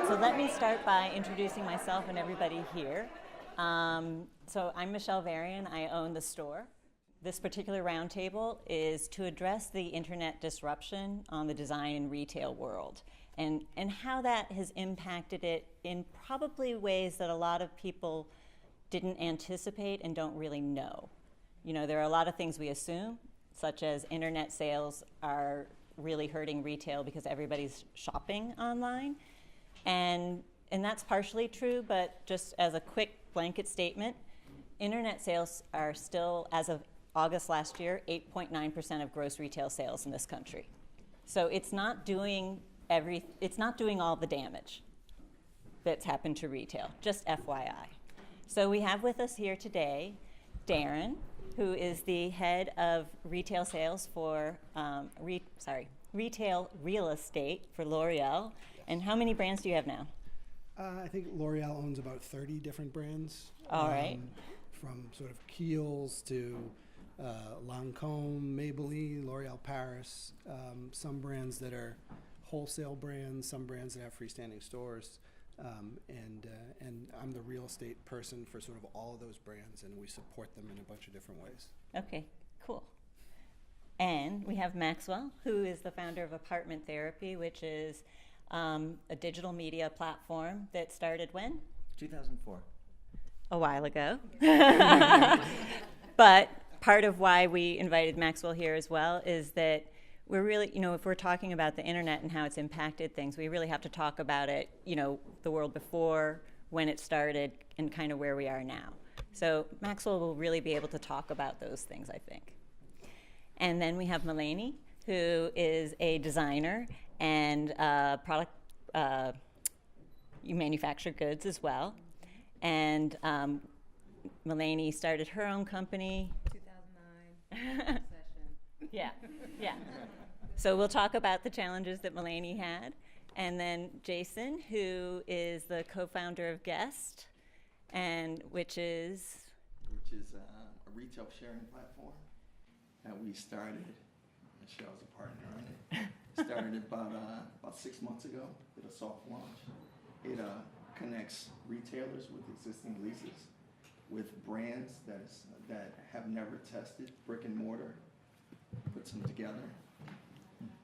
So let me start by introducing myself and everybody here. So I'm Michele Varian. I own the store. This particular roundtable is to address the internet disruption on the design and retail world and how that has impacted it in probably ways that a lot of people didn't anticipate and don't really know. You know, there are a lot of things we assume, such as internet sales are really hurting retail because everybody's shopping online. And that's partially true, but just as a quick blanket statement, internet sales are still, as of August last year, 8.9% of gross retail sales in this country. So it's not doing all the damage that's happened to retail, just FYI. So we have with us here today Darin, who is the head of retail sales for, retail real estate for L'Oreal. And how many brands do you have now? I think L'Oreal owns about 30 different brands. All right. From sort of Kiehl's to Lancôme, Maybelline, L'Oreal Paris, some brands that are wholesale brands, some brands that have freestanding stores. And I'm the real estate person for sort of all of those brands, and we support them in a bunch of different ways. Okay, cool. And we have Maxwell, who is the founder of Apartment Therapy, which is a digital media platform that started when? 2004. A while ago. But part of why we invited Maxwell here as well is that we're really, if we're talking about the internet and how it's impacted things, we really have to talk about it, the world before, when it started, and kind of where we are now. So Maxwell will really be able to talk about those things, I think. And then we have Malene, who is a designer and you manufacture goods as well. And Malene started her own company. 2009 session. Yeah. So we'll talk about the challenges that Malene had. And then Jason, who is the co-founder of Guesst, which is a retail sharing platform that we started. Michelle's a partner on it. Started about 6 months ago. Did a soft launch. It connects retailers with existing leases with brands that have never tested brick and mortar. Puts them together.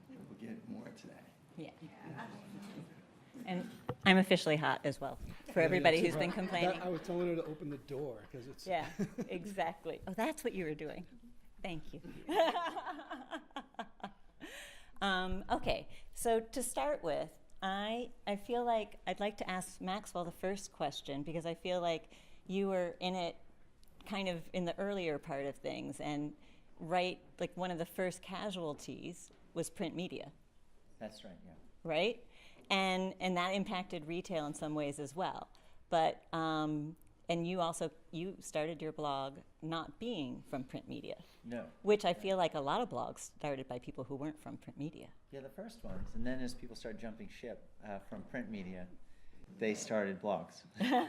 We'll get more into that. Yeah. And I'm officially hot as well, for everybody who's been complaining. I was telling her to open the door because it's... Yeah, exactly. Oh, that's what you were doing. Thank you. Okay, so to start with, I feel like I'd like to ask Maxwell the first question, because I feel like you were in it kind of in the earlier part of things, and like one of the first casualties was print media. That's right, yeah. Right? And that impacted retail in some ways as well. But and you started your blog not being from print media. No. Which I feel like a lot of blogs started by people who weren't from print media. Yeah, the first ones. And then as people started jumping ship from print media, they started blogs. And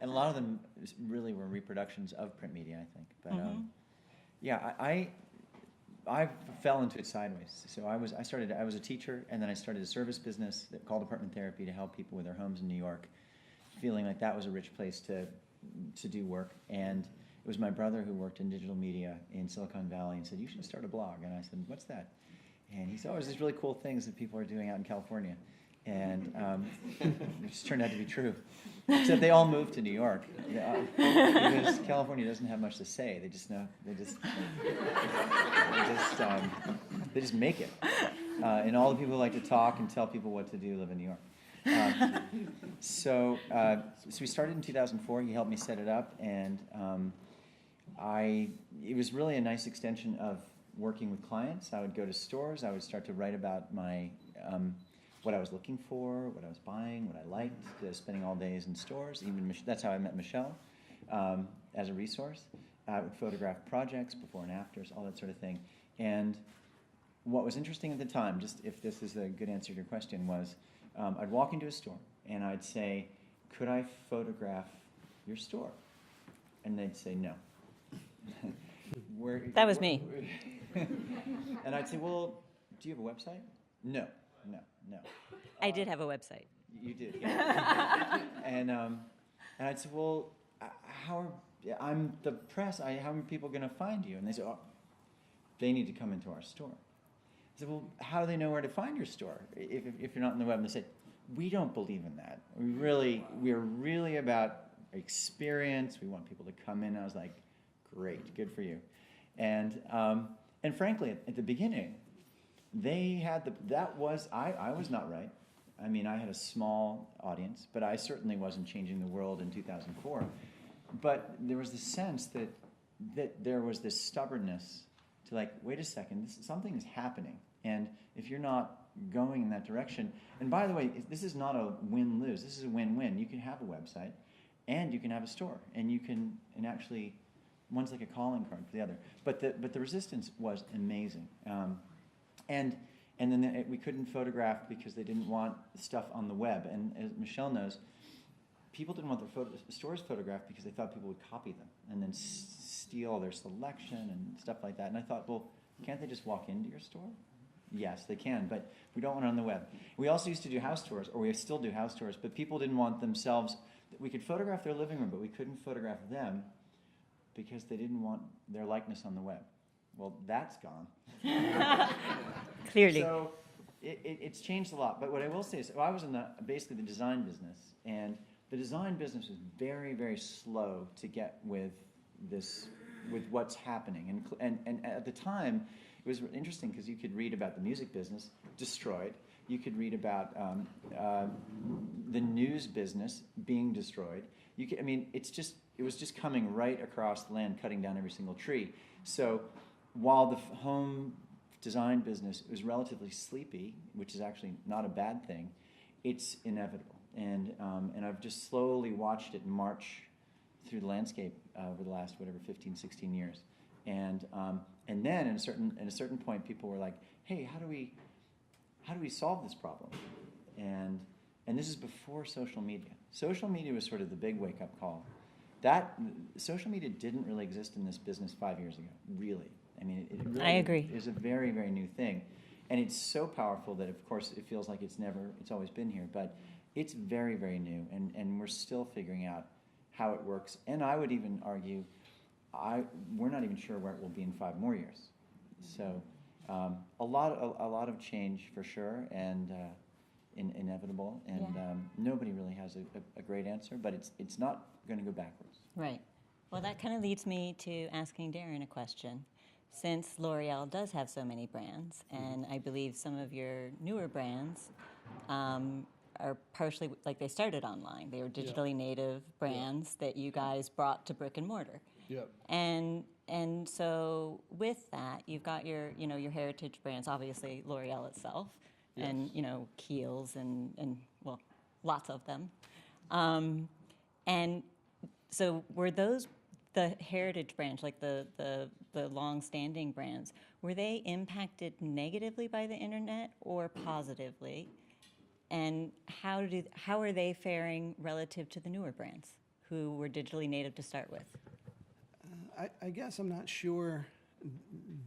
a lot of them really were reproductions of print media, I think. But yeah, I fell into it sideways. So I was a teacher, and then I started a service business that called Apartment Therapy to help people with their homes in New York, feeling like that was a rich place to do work. And it was my brother who worked in digital media in Silicon Valley and said, "You should start a blog." And I said, "What's that?" And he said, "Oh, there's these really cool things that people are doing out in California." And it just turned out to be true. Except they all moved to New York because California doesn't have much to say. They just make it. And all the people who like to talk and tell people what to do live in New York. So we started in 2004. He helped me set it up, and it was really a nice extension of working with clients. I would go to stores. I would start to write about my what I was looking for, what I was buying, what I liked, spending all days in stores. That's how I met Michele as a resource. I would photograph projects, before and afters, all that sort of thing. And what was interesting at the time, just if this is a good answer to your question, was I'd walk into a store and I'd say, "Could I photograph your store?" And they'd say no. That was me. And I'd say, "Well, do you have a website?" No. I did have a website. You did, yeah. and I said, well, I'm the press. How are people going to find you? And they said, oh, they need to come into our store. I said, well, how do they know where to find your store if you're not on the web? And they said, we don't believe in that. We're really about experience. We want people to come in. I was like, great, good for you. And frankly, at the beginning, they had I was not right. I mean, I had a small audience, but I certainly wasn't changing the world in 2004. But there was this sense that there was this stubbornness to like, wait a second, something is happening. And if you're not going in that direction, and by the way, this is not a win-lose. This is a win-win. You can have a website, and you can have a store, and actually, one's like a calling card for the other. But the resistance was amazing. And then we couldn't photograph because they didn't want stuff on the web. And as Michele knows, people didn't want their stores photographed because they thought people would copy them and then steal their selection and stuff like that. And I thought, well, can't they just walk into your store? Yes, they can, but we don't want it on the web. We also used to do house tours, or we still do house tours, but people didn't want themselves. We could photograph their living room, but we couldn't photograph them because they didn't want their likeness on the web. Well, that's gone. Clearly. So it's changed a lot. But what I will say is, I was in basically the design business, and the design business was very, very slow to get with what's happening. And at the time, it was interesting because you could read about the music business destroyed. You could read about the news business being destroyed. It was just coming right across the land, cutting down every single tree. So while the home design business was relatively sleepy, which is actually not a bad thing, it's inevitable. And I've just slowly watched it march through the landscape over the last 15, 16 years. And then at a certain point, people were like, "Hey, how do we solve this problem?" And this is before social media. Social media was sort of the big wake-up call. Social media didn't really exist in this business 5 years ago, really. I mean, it really I agree. is a very, very new thing. And it's so powerful that, of course, it feels like it's always been here. But it's very, very new, and we're still figuring out how it works. And I would even argue, we're not even sure where it will be in 5 more years. So a lot of change for sure, and inevitable. And nobody really has a great answer, but it's not going to go backwards. Right. Well, that kind of leads me to asking Darin a question. Since L'Oreal does have so many brands, and I believe some of your newer brands are partially, like, they started online. They were digitally native brands that you guys brought to brick and mortar. Yep. And so with that, you've got your heritage brands, obviously L'Oreal itself, and Kiehl's and well, lots of them. And so were those the heritage brands, like the long-standing brands, were they impacted negatively by the internet or positively? And how are they faring relative to the newer brands who were digitally native to start with? I guess I'm not sure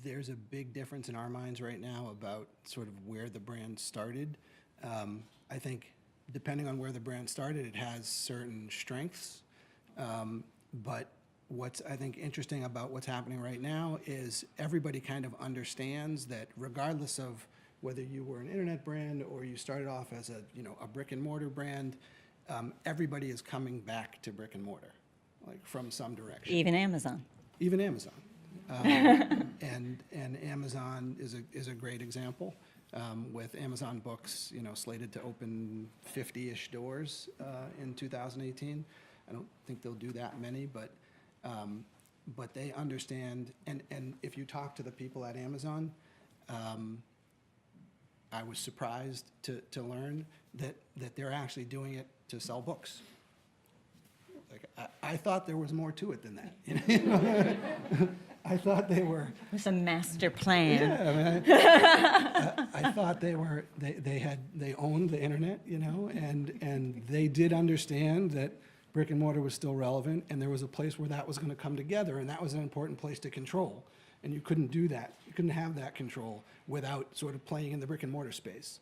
there's a big difference in our minds right now about sort of where the brand started. I think depending on where the brand started, it has certain strengths. But what's, I think, interesting about what's happening right now is everybody kind of understands that regardless of whether you were an internet brand or you started off as a brick and mortar brand, everybody is coming back to brick and mortar, like from some direction. Even Amazon. Even Amazon. And Amazon is a great example, with Amazon Books, slated to open 50-ish doors in 2018. I don't think they'll do that many, but they understand. And if you talk to the people at Amazon, I was surprised to learn that they're actually doing it to sell books. Like, I thought there was more to it than that. I thought they were. It was a master plan. Yeah, I thought they owned the internet, and they did understand that brick and mortar was still relevant, and there was a place where that was going to come together, and that was an important place to control. And you couldn't do that, have that control without sort of playing in the brick and mortar space.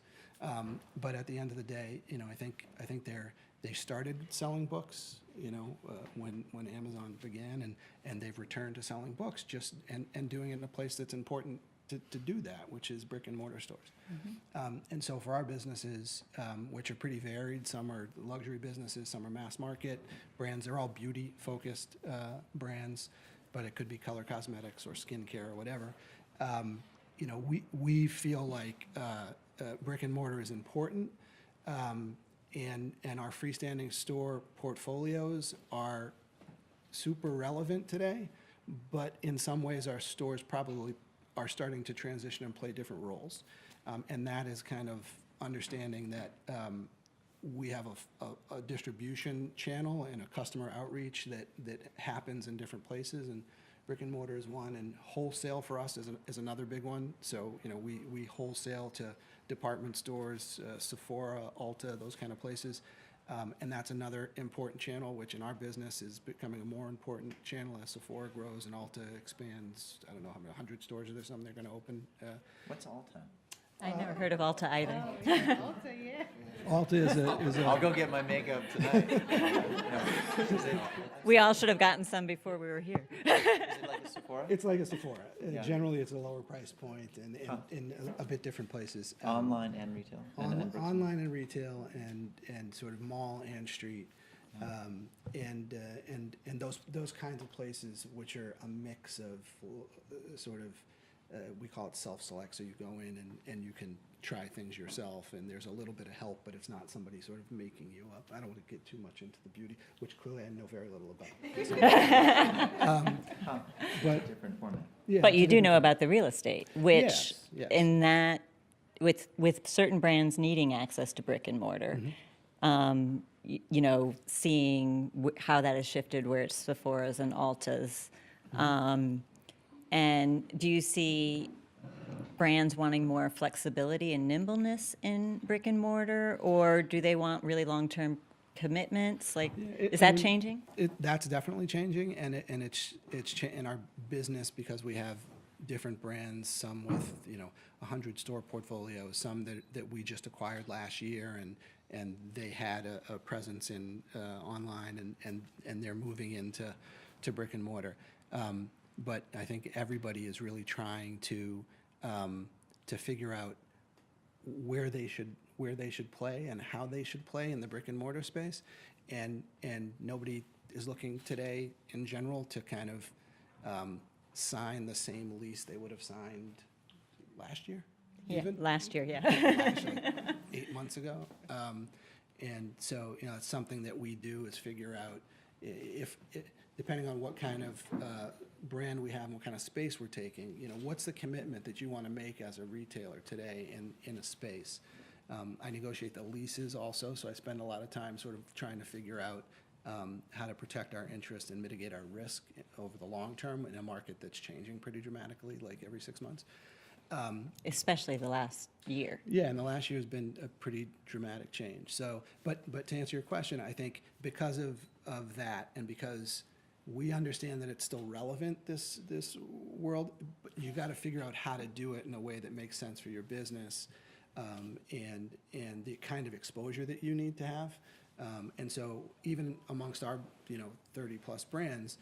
But at the end of the day, I think they started selling books, when Amazon began, and they've returned to selling books and doing it in a place that's important to do that, which is brick and mortar stores. And so for our businesses, which are pretty varied, some are luxury businesses, some are mass market brands. They're all beauty focused brands, but it could be color cosmetics or skincare or whatever. We feel like brick and mortar is important, and our freestanding store portfolios are super relevant today, but in some ways our stores probably are starting to transition and play different roles. And that is kind of understanding that we have a distribution channel and a customer outreach that happens in different places, and brick and mortar is one, and wholesale for us is another big one. So, we wholesale to department stores, Sephora, Ulta, those kind of places. And that's another important channel, which in our business is becoming a more important channel as Sephora grows and Ulta expands. I don't know how many 100 stores or there's something they're going to open. What's Ulta? I never heard of Ulta either. Oh, yeah, Ulta, yeah. Ulta is a I'll go get my makeup tonight. Is it We all should have gotten some before we were here. like a Sephora? It's like a Sephora. Yeah. Generally, it's a lower price point and in a bit different places. Online and retail? And bricks and Online and retail and sort of mall and street. And those kinds of places, which are a mix of sort of, we call it self-select, so you go in and you can try things yourself, and there's a little bit of help, but it's not somebody sort of making you up. I don't want to get too much into the beauty, which clearly I know very little about. But different format. yeah, But you it's a do different- know about the real estate, which Yes. in that, with certain brands needing access to brick and mortar, seeing how that has shifted where it's Sephora's and Ulta's. And do you see brands wanting more flexibility and nimbleness in brick and mortar, or do they want really long-term commitments? Like, is that changing? That's definitely changing, and it's in our business because we have different brands, some with 100 store portfolios, some that we just acquired last year, and they had a presence in online, and they're moving into brick and mortar. But I think everybody is really trying to figure out where they should play and how they should play in the brick and mortar space, and nobody is looking today in general to kind of sign the same lease they would have signed last year. Yeah, Even last year, yeah. actually 8 months ago. And so, it's something that we do is figure out depending on what kind of brand we have and what kind of space we're taking, what's the commitment that you want to make as a retailer today in a space. I negotiate the leases also, so I spend a lot of time sort of trying to figure out how to protect our interest and mitigate our risk over the long term in a market that's changing pretty dramatically, like every 6 months. Especially the last year. Yeah, and the last year has been a pretty dramatic change. So, but to answer your question, I think because of that, and because we understand that it's still relevant, this world, but you got to figure out how to do it in a way that makes sense for your business, and the kind of exposure that you need to have. And so even amongst our 30 plus brands,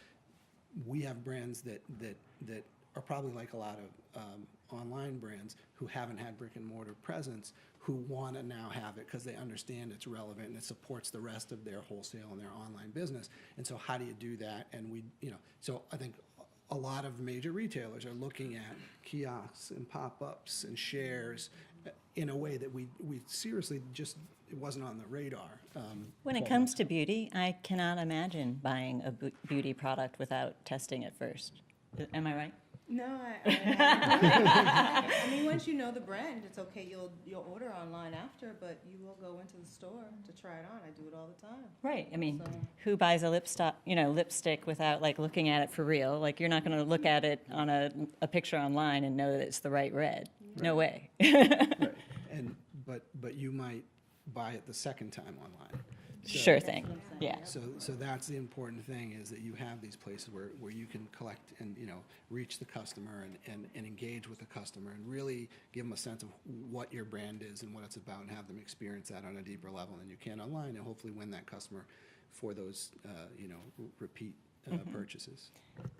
we have brands that are probably like a lot of online brands who haven't had brick and mortar presence, who want to now have it because they understand it's relevant and it supports the rest of their wholesale and their online business. And so how do you do that? And so I think a lot of major retailers are looking at kiosks and pop-ups and shares in a way that we seriously just, it wasn't on the radar. When it comes to beauty, I cannot imagine buying a beauty product without testing it first. Am I right? No, I mean, once you know the brand, it's okay. You'll order online after, but you will go into the store to try it on. I do it all the time. Right. I mean, So- who buys a lipstick without like looking at it for real? Like, you're not going to look at it on a picture online and know that it's the right red. No way. Right. But you might buy it the second time online. Sure thing. Yeah. So that's the important thing, is that you have these places where you can collect and, reach the customer and engage with the customer and really give them a sense of what your brand is and what it's about, and have them experience that on a deeper level than you can online, and hopefully win that customer for those, repeat purchases.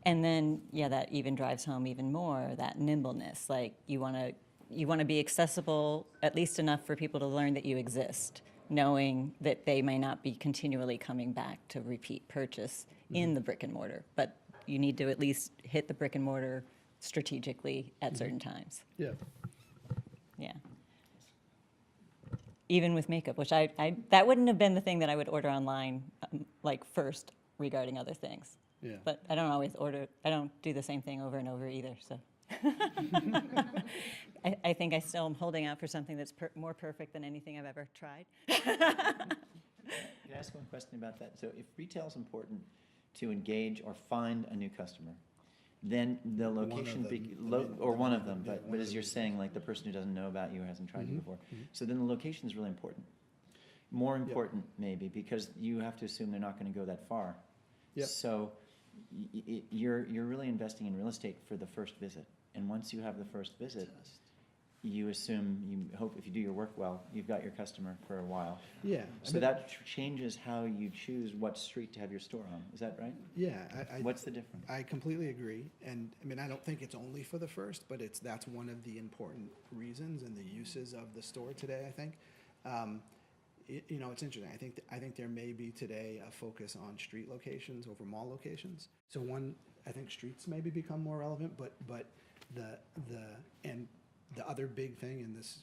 And then, that even drives home even more that nimbleness. Like, you want to be accessible at least enough for people to learn that you exist, knowing that they may not be continually coming back to repeat purchase in the brick and mortar, but you need to at least hit the brick and mortar strategically at certain times. Yeah. Yeah. Even with makeup, which I that wouldn't have been the thing that I would order online, first regarding other things. Yeah. But I don't do the same thing over and over either, so. I think I still am holding out for something that's more perfect than anything I've ever tried. Can I ask one question about that? So if retail is important to engage or find a new customer, then the location, or one of them, but as you're saying, like the person who doesn't know about you or hasn't tried you before, so then the location is really important. More important, maybe, because you have to assume they're not going to go that far. Yep. So you're really investing in real estate for the first visit. And once you have the first visit, you hope if you do your work well, you've got your customer for a while. Yeah. So that changes how you choose what street to have your store on. Is that right? Yeah. What's the difference? I completely agree. And I don't think it's only for the first, but that's one of the important reasons and the uses of the store today, I think. It's interesting. I think there may be today a focus on street locations over mall locations. So I think streets maybe become more relevant, but the other big thing, and this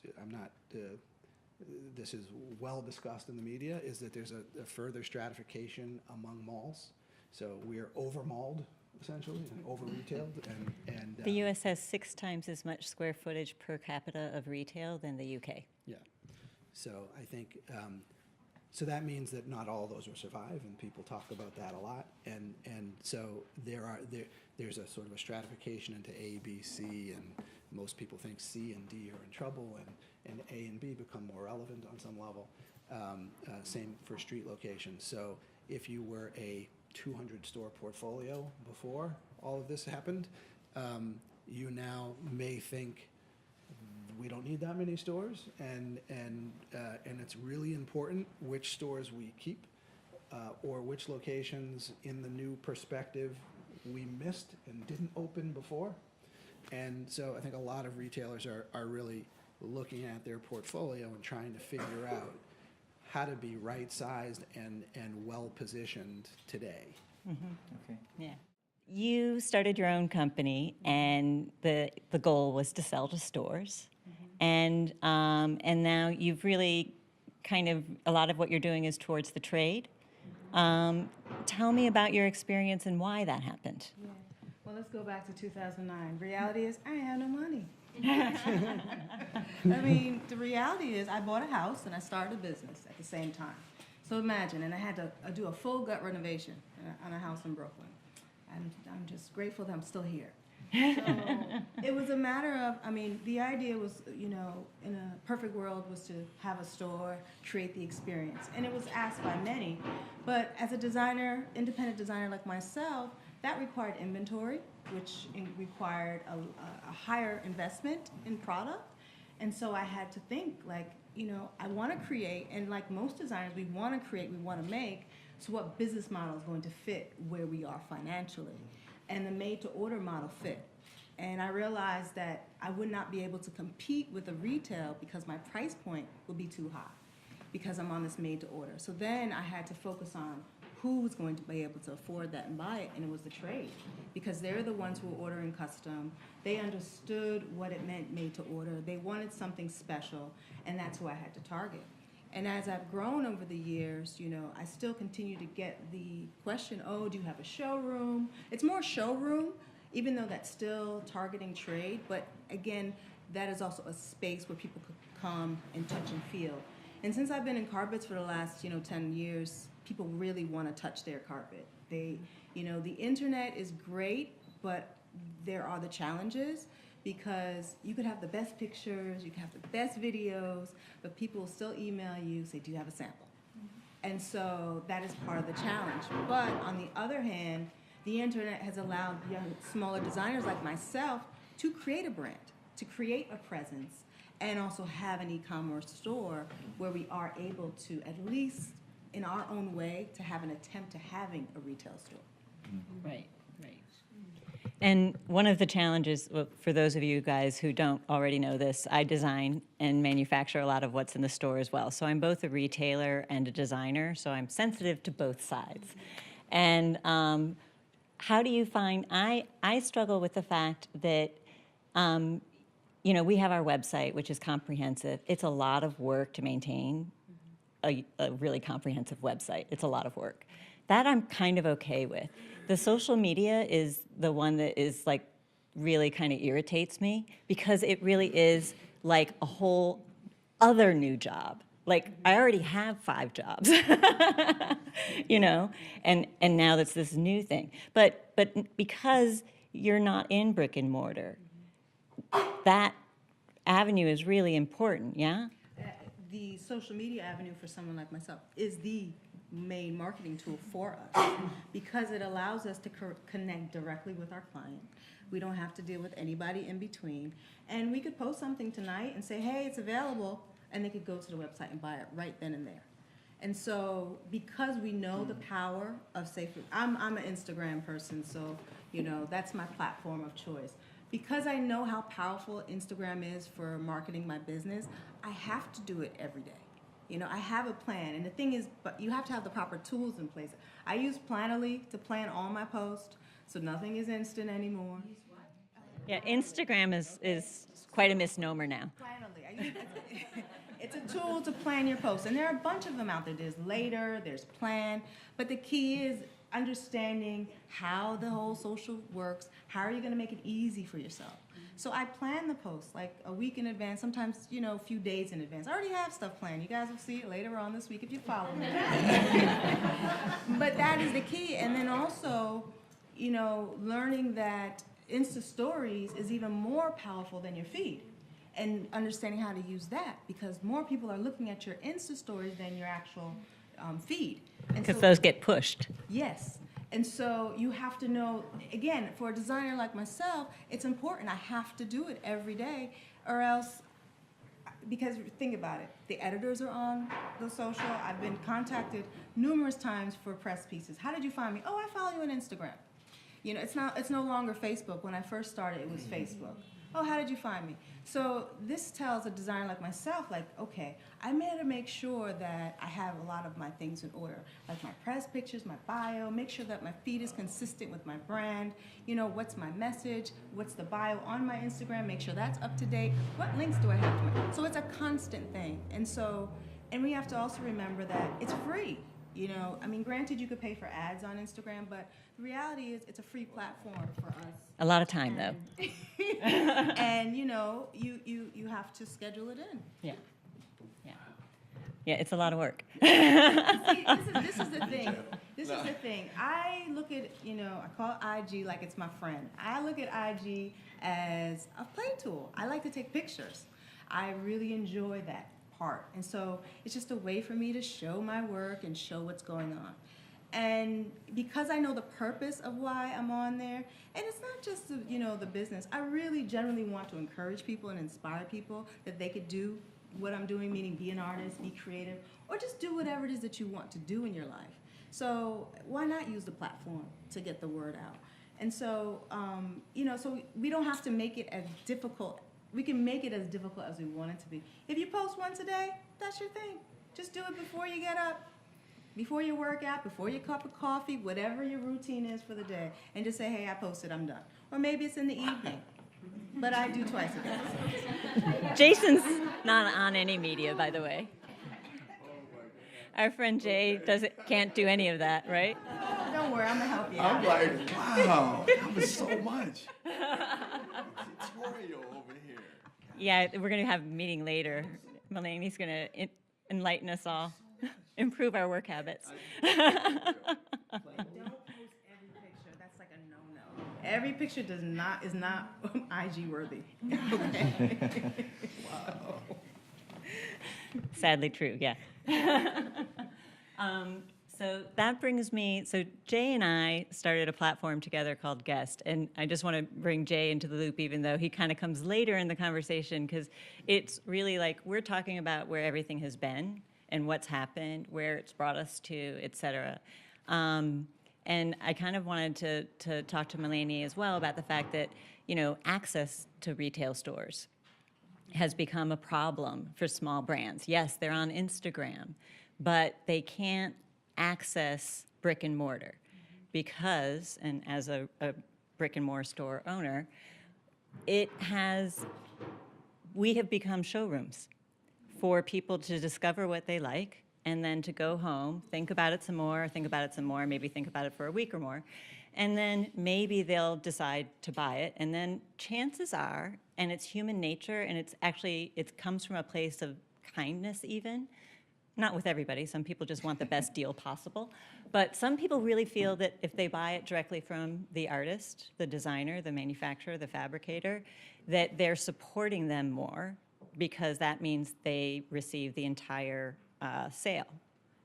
is well discussed in the media, is that there's a further stratification among malls. So we are over-malled, essentially, and over-retailed. And The U.S. has 6 times as much square footage per capita of retail than the U.K. Yeah. So I think, so that means that not all of those will survive, and people talk about that a lot. And so there's a sort of a stratification into A, B, C, and most people think C and D are in trouble, and A and B become more relevant on some level. Same for street locations. So if you were a 200-store portfolio before all of this happened, you now may think, we don't need that many stores, and it's really important which stores we keep, or which locations in the new perspective we missed and didn't open before. And so I think a lot of retailers are really looking at their portfolio and trying to figure out how to be right-sized and well-positioned today. Okay. Yeah. You started your own company, and the goal was to sell to stores. And now you've really a lot of what you're doing is towards the trade. Tell me about your experience and why that happened. Yeah. Well, let's go back to 2009. Reality is, I had no money. The reality is, I bought a house and I started a business at the same time. So imagine, and I had to do a full gut renovation on a house in Brooklyn. I'm just grateful that I'm still here. So it was a matter of, the idea was, in a perfect world, was to have a store, create the experience. And it was asked by many. But as a designer, independent designer like myself, that required inventory, which required a higher investment in product. And so I had to think, I want to create, and like most designers, we want to create, we want to make, so what business model is going to fit where we are financially? And the made-to-order model fit. And I realized that I would not be able to compete with the retail because my price point would be too high because I'm on this made-to-order. So then I had to focus on who was going to be able to afford that and buy it, and it was the trade, because they're the ones who were ordering custom. They understood what it meant made-to-order. They wanted something special, and that's who I had to target. And as I've grown over the years, I still continue to get the question, do you have a showroom? It's more showroom, even though that's still targeting trade. But again, that is also a space where people could come and touch and feel. And since I've been in carpets for the last, 10 years, people really want to touch their carpet. The internet is great, but there are the challenges. Because you could have the best pictures, you could have the best videos, but people will still email you, say, do you have a sample? And so that is part of the challenge. But on the other hand, the internet has allowed young, smaller designers like myself to create a brand, to create a presence, and also have an e-commerce store where we are able to, at least in our own way, to have an attempt to having a retail store. Right, right. And one of the challenges, well, for those of you guys who don't already know this, I design and manufacture a lot of what's in the store as well. So I'm both a retailer and a designer, so I'm sensitive to both sides. And how do you find, I struggle with the fact that, you know, we have our website, which is comprehensive. It's a lot of work to maintain a really comprehensive website. It's a lot of work. That I'm kind of okay with. The social media is the one that is like really kind of irritates me because it really is like a whole other new job. Like I already have 5 jobs, you know, and now that's this new thing. But because you're not in brick and mortar, that avenue is really important, yeah? The social media avenue for someone like myself is the main marketing tool for us because it allows us to connect directly with our client. We don't have to deal with anybody in between. And we could post something tonight and say, hey, it's available, and they could go to the website and buy it right then and there. And so because we know the power of safe, I'm an Instagram person, so you know that's my platform of choice. Because I know how powerful Instagram is for marketing my business, I have to do it every day. You know, I have a plan, and the thing is, but you have to have the proper tools in place. I use Panelists to plan all my posts, so nothing is instant anymore. Yeah, Instagram is quite a misnomer now. Planoly. It's a tool to plan your posts, and there are a bunch of them out there. There's Later, there's Plan, but the key is understanding how the whole social works. How are you going to make it easy for yourself? So I plan the post like a week in advance, sometimes, you know, a few days in advance. I already have stuff planned. You guys will see it later on this week if you follow me. But that is the key. And then also, you know, learning that Insta Stories is even more powerful than your feed. And understanding how to use that because more people are looking at your Insta Stories than your actual feed. Because those get pushed. Yes. And so you have to know, again, for a designer like myself, it's important. I have to do it every day or else, because think about it, the editors are on the social. I've been contacted numerous times for press pieces. How did you find me? Oh, I follow you on Instagram. You know, it's no longer Facebook. When I first started, it was Facebook. Oh, how did you find me? So this tells a designer like myself, like, okay, I better make sure that I have a lot of my things in order, like my press pictures, my bio, make sure that my feed is consistent with my brand, you know, what's my message, what's the bio on my Instagram, make sure that's up to date, what links do I have to make? So it's a constant thing. And we have to also remember that it's free. You know, I mean, granted, you could pay for ads on Instagram, but the reality is it's a free platform for us. A lot of time, though. And, you know, you have to schedule it in. Yeah. Yeah. Yeah, it's a lot of work. See, this is the thing. This is the thing. I look at, you know, I call IG like it's my friend. I look at IG as a play tool. I like to take pictures. I really enjoy that part. And so it's just a way for me to show my work and show what's going on. And because I know the purpose of why I'm on there, and it's not just the, you know, the business, I really generally want to encourage people and inspire people that they could do what I'm doing, meaning be an artist, be creative, or just do whatever it is that you want to do in your life. So why not use the platform to get the word out? And so, you know, so we don't have to make it as difficult. We can make it as difficult as we want it to be. If you post once a day, that's your thing. Just do it before you get up, before you work out, before your cup of coffee, whatever your routine is for the day. And just say, hey, I posted, I'm done. Or maybe it's in the evening. But I do twice a day. Jason's not on any media, by the way. Our friend Jay can't do any of that, right? Don't worry, I'm going to help you out. I'm like, wow, that was so much. Tutorial over here. Yeah, we're going to have a meeting later. Malene's going to enlighten us all, improve our work habits. Don't post every picture. That's like a no-no. Every picture is not IG worthy. Okay. Wow. Sadly true, yeah. So that brings me, so Jay and I started a platform together called Guesst, and I just want to bring Jay into the loop, even though he kind of comes later in the conversation, because it's really like we're talking about where everything has been and what's happened, where it's brought us to, et cetera. And I kind of wanted to talk to Malene as well about the fact that, access to retail stores has become a problem for small brands. Yes, they're on Instagram, but they can't access brick and mortar because, and as a brick and mortar store owner, we have become showrooms for people to discover what they like and then to go home, think about it some more, maybe think about it for a week or more, and then maybe they'll decide to buy it. And then chances are, and it's human nature, and it comes from a place of kindness even, not with everybody, some people just want the best deal possible, but some people really feel that if they buy it directly from the artist, the designer, the manufacturer, the fabricator, that they're supporting them more because that means they receive the entire sale.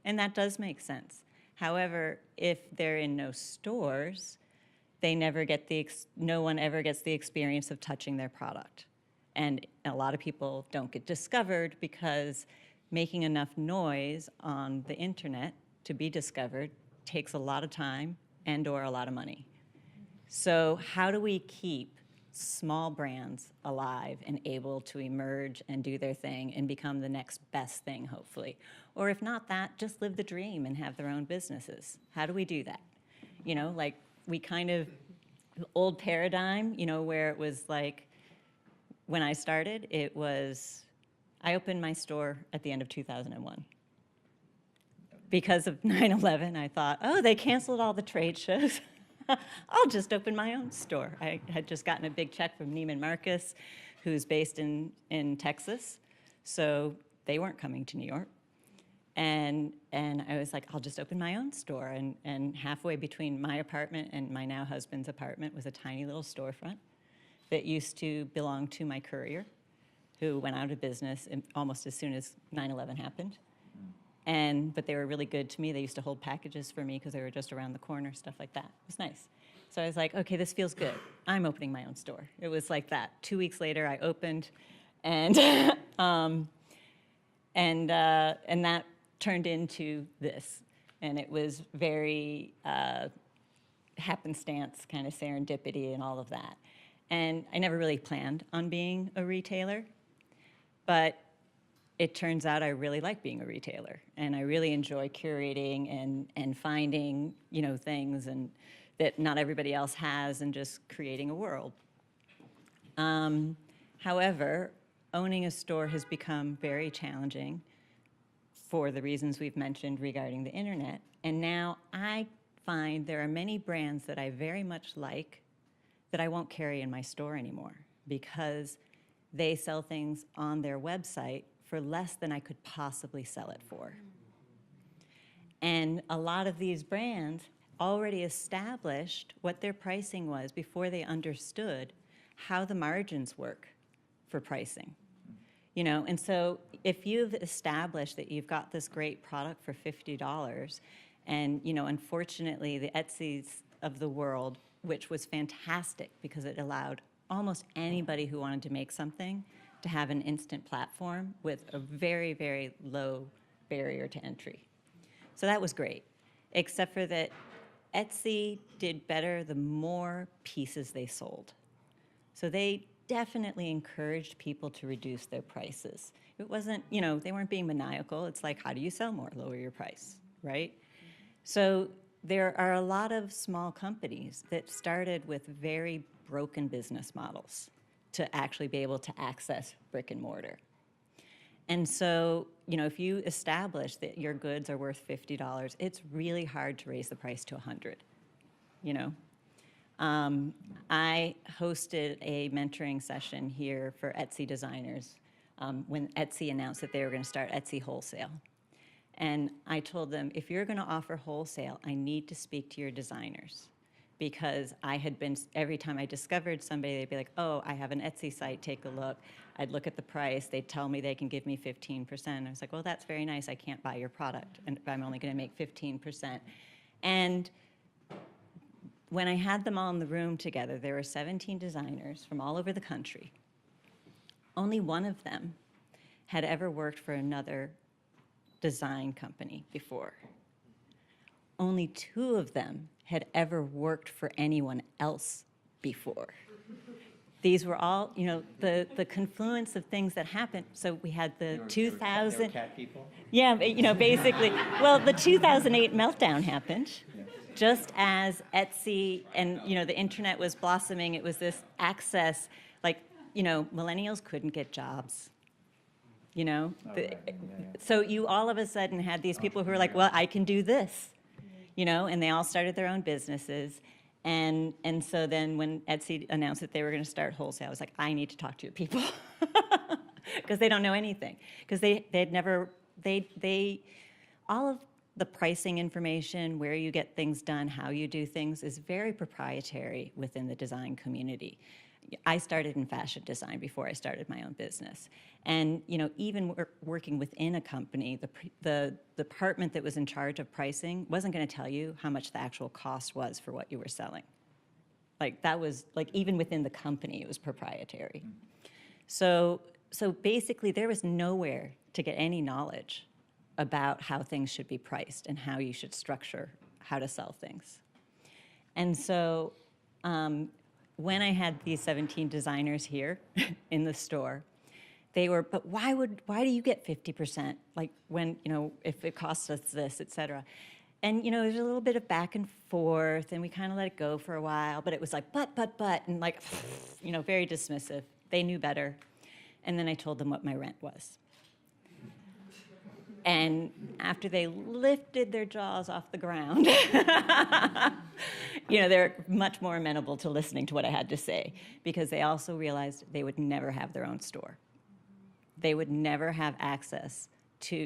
And that does make sense. However, if they're in no stores, no one ever gets the experience of touching their product. And a lot of people don't get discovered because making enough noise on the internet to be discovered takes a lot of time and/or a lot of money. So how do we keep small brands alive and able to emerge and do their thing and become the next best thing, hopefully? Or if not that, just live the dream and have their own businesses. How do we do that? We kind of, old paradigm, where it was like, when I started, I opened my store at the end of 2001. Because of 9/11, I thought, they canceled all the trade shows. I'll just open my own store. I had just gotten a big check from Neiman Marcus, who's based in Texas. So they weren't coming to New York. And I was like, I'll just open my own store. And halfway between my apartment and my now husband's apartment was a tiny little storefront that used to belong to my courier, who went out of business almost as soon as 9/11 happened. But they were really good to me. They used to hold packages for me because they were just around the corner, stuff like that. It was nice. So I was like, okay, this feels good. I'm opening my own store. It was like that. 2 weeks later, I opened, and and that turned into this. And it was very happenstance, kind of serendipity and all of that. And I never really planned on being a retailer, but it turns out I really like being a retailer, and I really enjoy curating and finding, things and that not everybody else has, and just creating a world. However, owning a store has become very challenging for the reasons we've mentioned regarding the internet. And now I find there are many brands that I very much like that I won't carry in my store anymore because they sell things on their website for less than I could possibly sell it for. And a lot of these brands already established what their pricing was before they understood how the margins work for pricing. And so if you've established that you've got this great product for $50, and unfortunately the Etsy's of the world, which was fantastic because it allowed almost anybody who wanted to make something to have an instant platform with a very, very low barrier to entry. So that was great, except for that Etsy did better the more pieces they sold. So they definitely encouraged people to reduce their prices. It wasn't, they weren't being maniacal. It's like, how do you sell more? Lower your price, right? So there are a lot of small companies that started with very broken business models to actually be able to access brick and mortar. And so, if you establish that your goods are worth $50, it's really hard to raise the price to $100, I hosted a mentoring session here for Etsy designers when Etsy announced that they were going to start Etsy Wholesale. And I told them, if you're going to offer wholesale, I need to speak to your designers because I had been, every time I discovered somebody, they'd be like, oh, I have an Etsy site, take a look. I'd look at the price, they'd tell me they can give me 15%. I was like, well, that's very nice, I can't buy your product, and I'm only gonna make 15%. And when I had them all in the room together, there were 17 designers from all over the country. Only one of them had ever worked for another design company before. Only 2 of them had ever worked for anyone else before. These were all, you know, the confluence of things that happened. So we had the 2000. They were cat people? Yeah, you know, basically. Well, the 2008 meltdown happened. Just as Etsy and, you know, the internet was blossoming, it was this access, like, you know, millennials couldn't get jobs. You know? So you all of a sudden had these people who were like, well, I can do this. You know, and they all started their own businesses. And so then when Etsy announced that they were going to start wholesale, I was like, I need to talk to you people. Because they don't know anything. Because they'd never, all of the pricing information, where you get things done, how you do things, is very proprietary within the design community. I started in fashion design before I started my own business. And, you know, even working within a company, the department that was in charge of pricing wasn't going to tell you how much the actual cost was for what you were selling. Like, that was, like, even within the company, it was proprietary. So basically, there was nowhere to get any knowledge about how things should be priced and how you should structure how to sell things. And so when I had these 17 designers here in the store, they were, but why do you get 50%? Like, when, you know, if it costs us this, et cetera. And, you know, there's a little bit of back and forth, and we kind of let it go for a while, but it was like, but, and like, you know, very dismissive. They knew better. And then I told them what my rent was. And after they lifted their jaws off the ground, you know, they're much more amenable to listening to what I had to say, because they also realized they would never have their own store. They would never have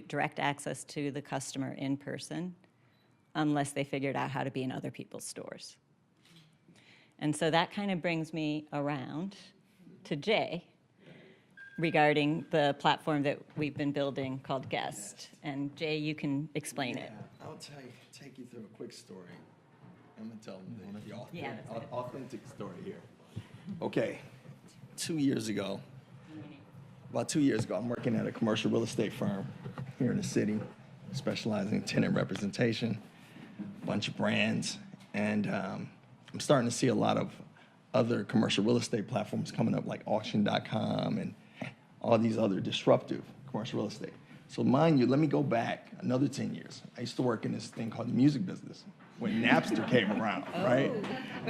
direct access to the customer in person unless they figured out how to be in other people's stores. And so that kind of brings me around to Jay, regarding the platform that we've been building called Guesst. And Jay, you can explain it. I'll take you through a quick story. I'm gonna tell them the authentic story here. Okay, 2 years ago, about 2 years ago, I'm working at a commercial real estate firm here in the city, specializing in tenant representation, a bunch of brands, and I'm starting to see a lot of other commercial real estate platforms coming up, like auction.com and all these other disruptive commercial real estate. So mind you, let me go back another 10 years. I used to work in this thing called the music business when Napster came around, right?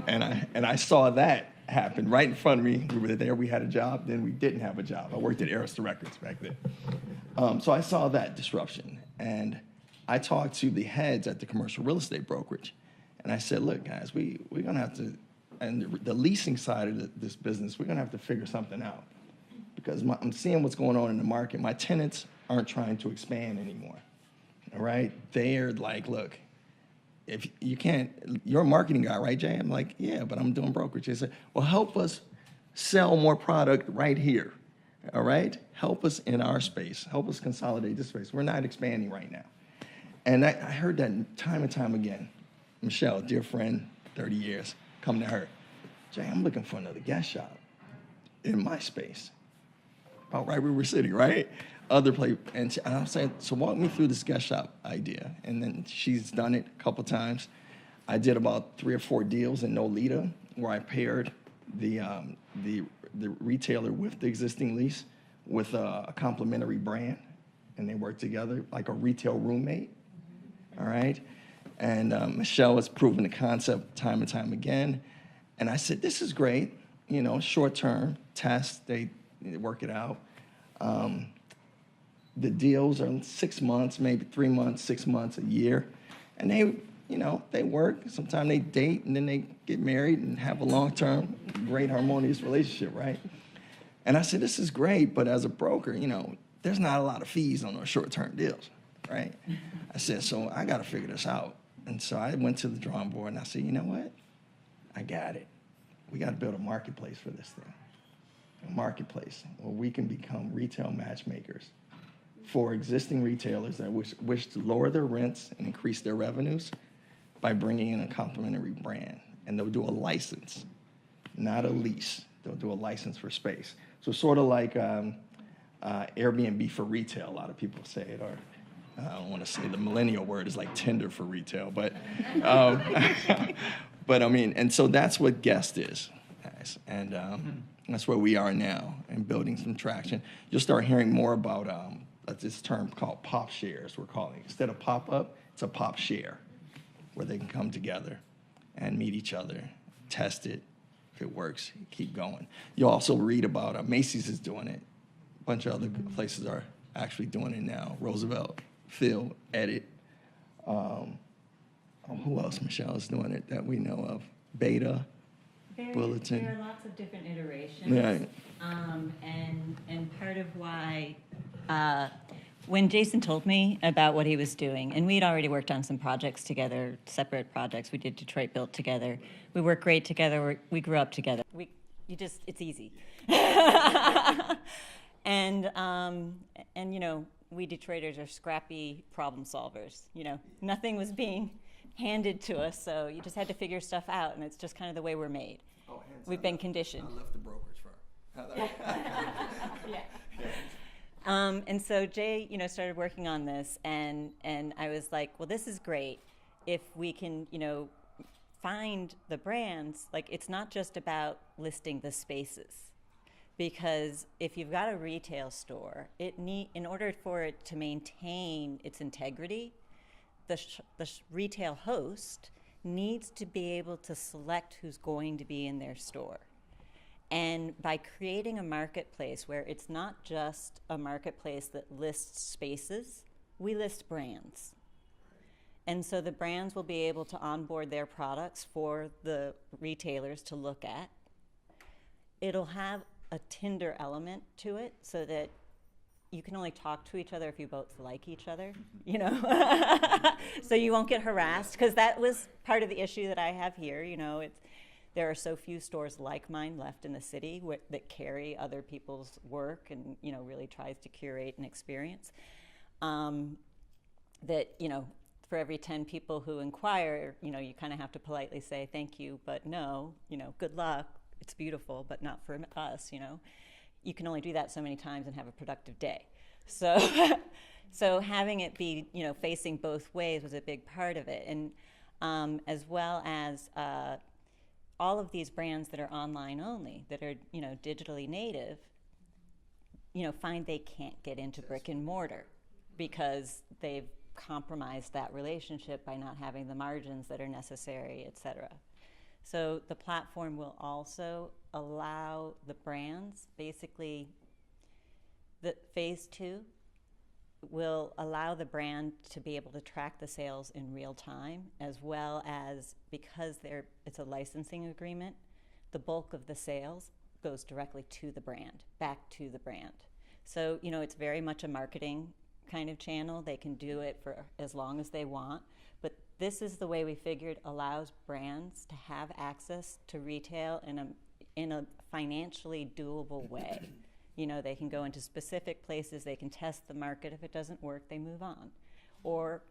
And I saw that happen right in front of me. We were there, we had a job, then we didn't have a job. I worked at Arista Records back then. So I saw that disruption. And I talked to the heads at the commercial real estate brokerage. And I said, look, guys, we're gonna have to, and the leasing side of this business, we're gonna have to figure something out. Because I'm seeing what's going on in the market. My tenants aren't trying to expand anymore, all right? They're like, look, if you can't, you're a marketing guy, right, Jay? I'm like, yeah, but I'm doing brokerage. They said, well, help us sell more product right here, all right? Help us in our space. Help us consolidate this space. We're not expanding right now. And I heard that time and time again. Michele, dear friend, 30 years, come to her. Jay, I'm looking for another guest shop in my space. About right where we're sitting, right? Other place, and I'm saying, so walk me through this guest shop idea. And then she's done it a couple times. I did about 3 or 4 deals in Nolita, where I paired the retailer with the existing lease with a complementary brand, and they work together like a retail roommate. All right, and Michele has proven the concept time and time again. And I said, this is great, you know, short-term test. They work it out. The deals are 6 months, maybe 3 months, 6 months, a year. And they, you know, they work. Sometimes they date, and then they get married and have a long-term, great, harmonious relationship, right? And I said, this is great, but as a broker, you know, there's not a lot of fees on those short-term deals, right? I said, so I got to figure this out. And so I went to the drawing board, and I said, you know what? I got it. We got to build a marketplace for this thing. A marketplace where we can become retail matchmakers for existing retailers that wish to lower their rents and increase their revenues by bringing in a complementary brand. And they'll do a license, not a lease. They'll do a license for space. So sort of like Airbnb for retail, a lot of people say it, or I don't want to say the millennial word is like Tinder for retail, but but I mean, and so that's what Guesst is, guys. And that's where we are now and building some traction. You'll start hearing more about this term called pop shares, we're calling it. Instead of pop-up, it's a pop share, where they can come together and meet each other, test it. If it works, keep going. You'll also read about Macy's is doing it. A bunch of other places are actually doing it now. Roosevelt, Phil, Edit. Who else, Michelle, is doing it that we know of? Beta, Bulletin. There are lots of different iterations. Right. And part of why, when Jason told me about what he was doing, and we'd already worked on some projects together, separate projects. We did Detroit Built together. We work great together. We grew up together. It's easy. And you know, we Detroiters are scrappy problem solvers. You know, nothing was being handed to us, so you just had to figure stuff out, and it's just kind of the way we're made. Oh, We've been conditioned. I left the brokerage firm. Yeah. And so Jay, you know, started working on this, and I was like, well, this is great if we can, you know, find the brands. Like, it's not just about listing the spaces, because if you've got a retail store, in order for it to maintain its integrity, the retail host needs to be able to select who's going to be in their store. And by creating a marketplace where it's not just a marketplace that lists spaces, we list brands. And so the brands will be able to onboard their products for the retailers to look at. It'll have a Tinder element to it so that you can only talk to each other if you both like each other, you know? So you won't get harassed, because that was part of the issue that I have here. You know, there are so few stores like mine left in the city that carry other people's work and, you know, really tries to curate an experience. That, you know, for every 10 people who inquire, you know, you kind of have to politely say thank you, but no, you know, good luck. It's beautiful, but not for us, you know. You can only do that so many times and have a productive day. So, so having it be, you know, facing both ways was a big part of it. And as well as all of these brands that are online only, that are, you know, digitally native, you know, find they can't get into brick and mortar because they've compromised that relationship by not having the margins that are necessary, et cetera. So the platform will also allow the brands, basically, the phase 2 will allow the brand to be able to track the sales in real time, as well as, because it's a licensing agreement, the bulk of the sales goes directly to the brand, back to the brand. So, you know, it's very much a marketing kind of channel. They can do it for as long as they want, but this is the way we figured allows brands to have access to retail in a financially doable way. You know, they can go into specific places, they can test the market. If it doesn't work, they move on. Or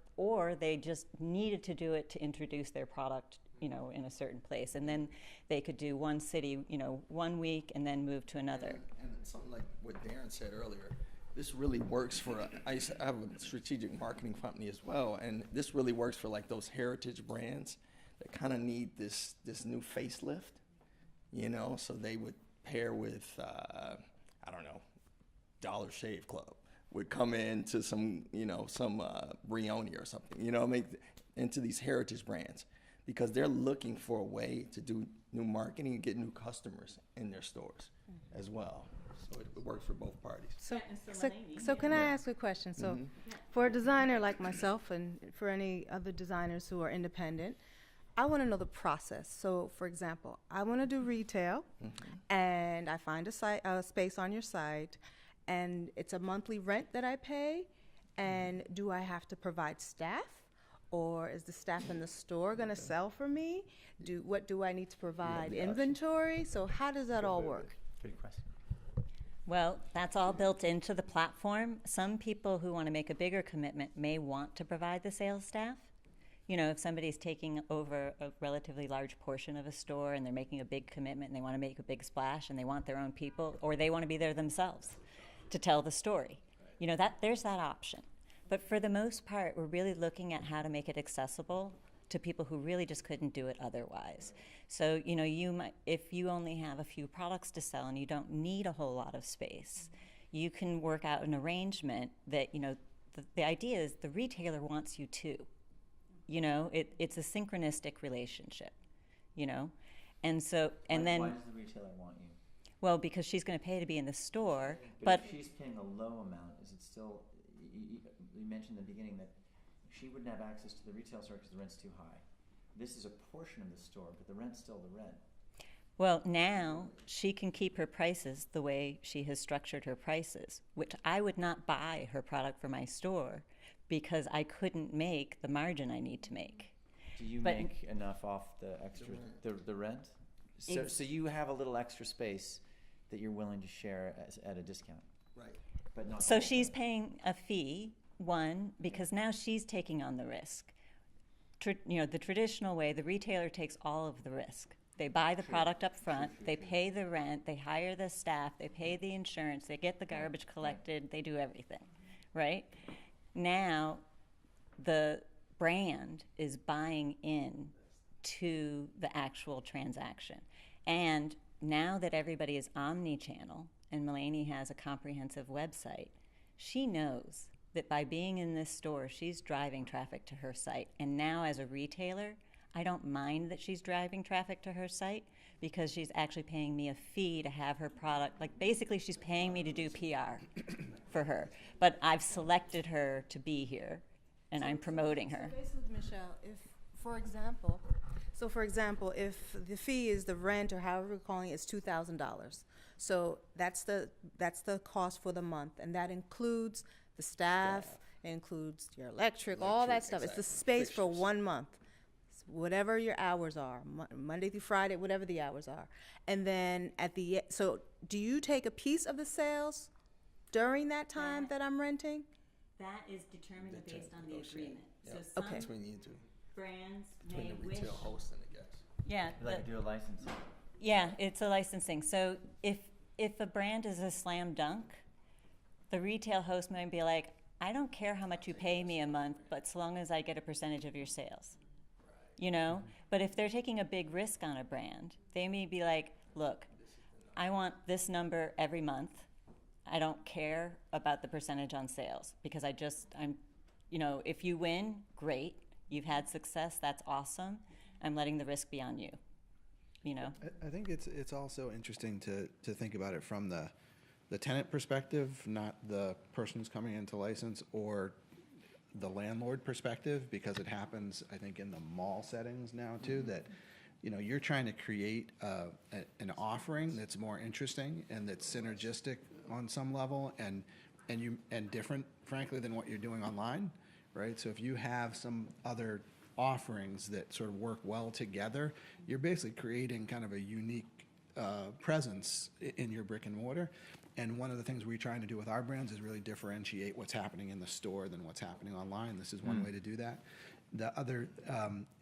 they just needed to do it to introduce their product, you know, in a certain place. And then they could do one city, you know, 1 week and then move to another. And something like what Darin said earlier, this really works for, I have a strategic marketing company as well, and this really works for like those heritage brands that kind of need this new facelift, you know, so they would pair with, I don't know, Dollar Shave Club would come into some, you know, some Brioni or something, you know, make into these heritage brands, because they're looking for a way to do new marketing and get new customers in their stores as well. So it works for both parties. So can I ask a question? So for a designer like myself and for any other designers who are independent, I want to know the process. So for example, I want to do retail and I find a space on your site, and it's a monthly rent that I pay. And do I have to provide staff, or is the staff in the store going to sell for me? What do I need to provide? the option. Inventory? So how does that all work? Good question. Well, that's all built into the platform. Some people who want to make a bigger commitment may want to provide the sales staff. You know, if somebody's taking over a relatively large portion of a store and they're making a big commitment and they want to make a big splash and they want their own people, or they want to be there themselves to tell the story. You know, there's that option. But for the most part, we're really looking at how to make it accessible to people who really just couldn't do it otherwise. So, you know, you might, if you only have a few products to sell and you don't need a whole lot of space, you can work out an arrangement that, you know, the idea is the retailer wants you too. You know, it's a synchronistic relationship, you know? And so, and Why then, does the retailer want you? well, because she's going to pay to be in the store, But if she's paying a low amount, is it still, you mentioned in the beginning that she wouldn't have access to the retail store because the rent's too high. This is a portion of the store, but the rent's still the rent. well, now she can keep her prices the way she has structured her prices, which I would not buy her product for my store because I couldn't make the margin I need to make. Do you But- make enough off the extra, the rent? So you have a little extra space that you're willing to share at a discount, Right. but not. So she's paying a fee, one, because now she's taking on the risk. You know, the traditional way, the retailer takes all of the risk. They buy the product up front, they pay the rent, they hire the staff, they pay the insurance, they get the garbage collected, they do everything, right? Now, the brand is buying in to the actual transaction. And now that everybody is omni-channel and Malene has a comprehensive website, she knows that by being in this store, she's driving traffic to her site. And now as a retailer, I don't mind that she's driving traffic to her site because she's actually paying me a fee to have her product. Like basically she's paying me to do PR for her. But I've selected her to be here and I'm promoting her. So basically, Michelle, for example, if the fee is the rent or however we're calling it is $2,000, so that's the cost for the month, and that includes the staff, it includes your electric, all that stuff. It's the space for 1 month, whatever your hours are, Monday through Friday, whatever the hours are, and then so do you take a piece of the sales during that time that I'm renting? That is determined based on the agreement. So Yep. some Okay. Between you two, brands between may the wish. retail host and the guest. Yeah, You like to do a licensing. yeah, it's a licensing. So if a brand is a slam dunk, the retail host might be like, I don't care how much you pay me a month, but so long as I get a percentage of your sales. You know? But if they're taking a big risk on a brand, they may be like, look, I want this number every month. I don't care about the percentage on sales because I'm, you know, if you win, great. You've had success, that's awesome. I'm letting the risk be on you, you know? I think it's also interesting to think about it from the tenant perspective, not the person who's coming in to license, or the landlord perspective, because it happens, I think, in the mall settings now too, that, you know, you're trying to create an offering that's more interesting and that's synergistic on some level and different, frankly, than what you're doing online, right? So if you have some other offerings that sort of work well together, you're basically creating kind of a unique presence in your brick and mortar. And one of the things we're trying to do with our brands is really differentiate what's happening in the store than what's happening online. This is one way to do that. The other,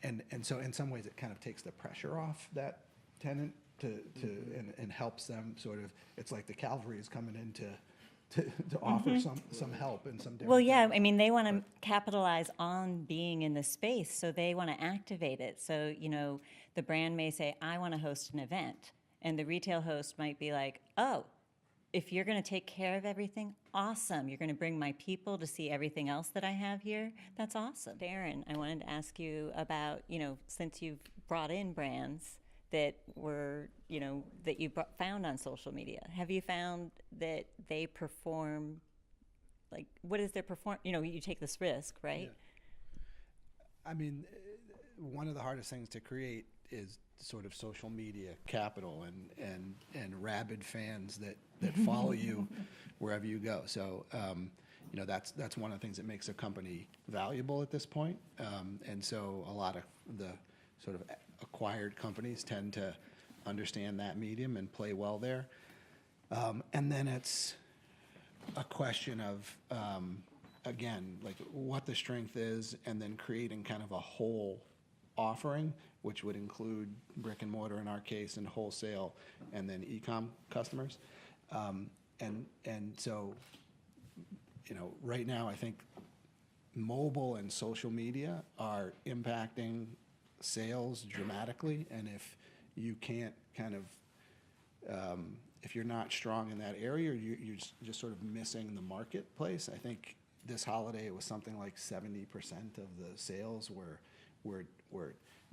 and so in some ways it kind of takes the pressure off that tenant and helps them sort of, it's like the cavalry is coming in to offer some help in some different Well, yeah, things. I mean, they want to capitalize on being in the space, so they want to activate it. So, you know, the brand may say, I want to host an event. And the retail host might be like, oh, if you're going to take care of everything, awesome. You're going to bring my people to see everything else that I have here. That's awesome. Darin, I wanted to ask you about, you know, since you've brought in brands that were, you know, that you found on social media, have you found that they perform, like, what is their you know, you take this risk, right? Yeah. I mean, one of the hardest things to create is sort of social media capital and rabid fans that follow you wherever you go. So, that's one of the things that makes a company valuable at this point. And so a lot of the sort of acquired companies tend to understand that medium and play well there. And then it's a question of, again, like what the strength is, and then creating kind of a whole offering, which would include brick and mortar in our case, and wholesale, and then e-com customers. And so, right now I think mobile and social media are impacting sales dramatically, and if you can't kind of, if you're not strong in that area, you're just sort of missing the marketplace. I think this holiday it was something like 70% of the sales were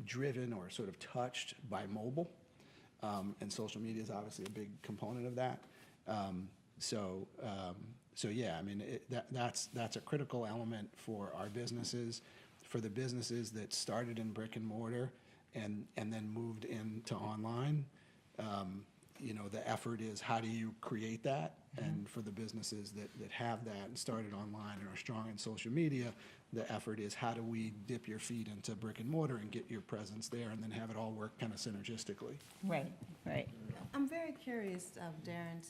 driven or sort of touched by mobile, and social media is obviously a big component of that. So yeah, I mean that's a critical element for our businesses, for the businesses that started in brick and mortar and then moved into online. The effort is how do you create that, and for the businesses that have that and started online and are strong in social media, the effort is how do we dip your feet into brick and mortar and get your presence there, and then have it all work kind of synergistically. Right. I'm very curious, Darin,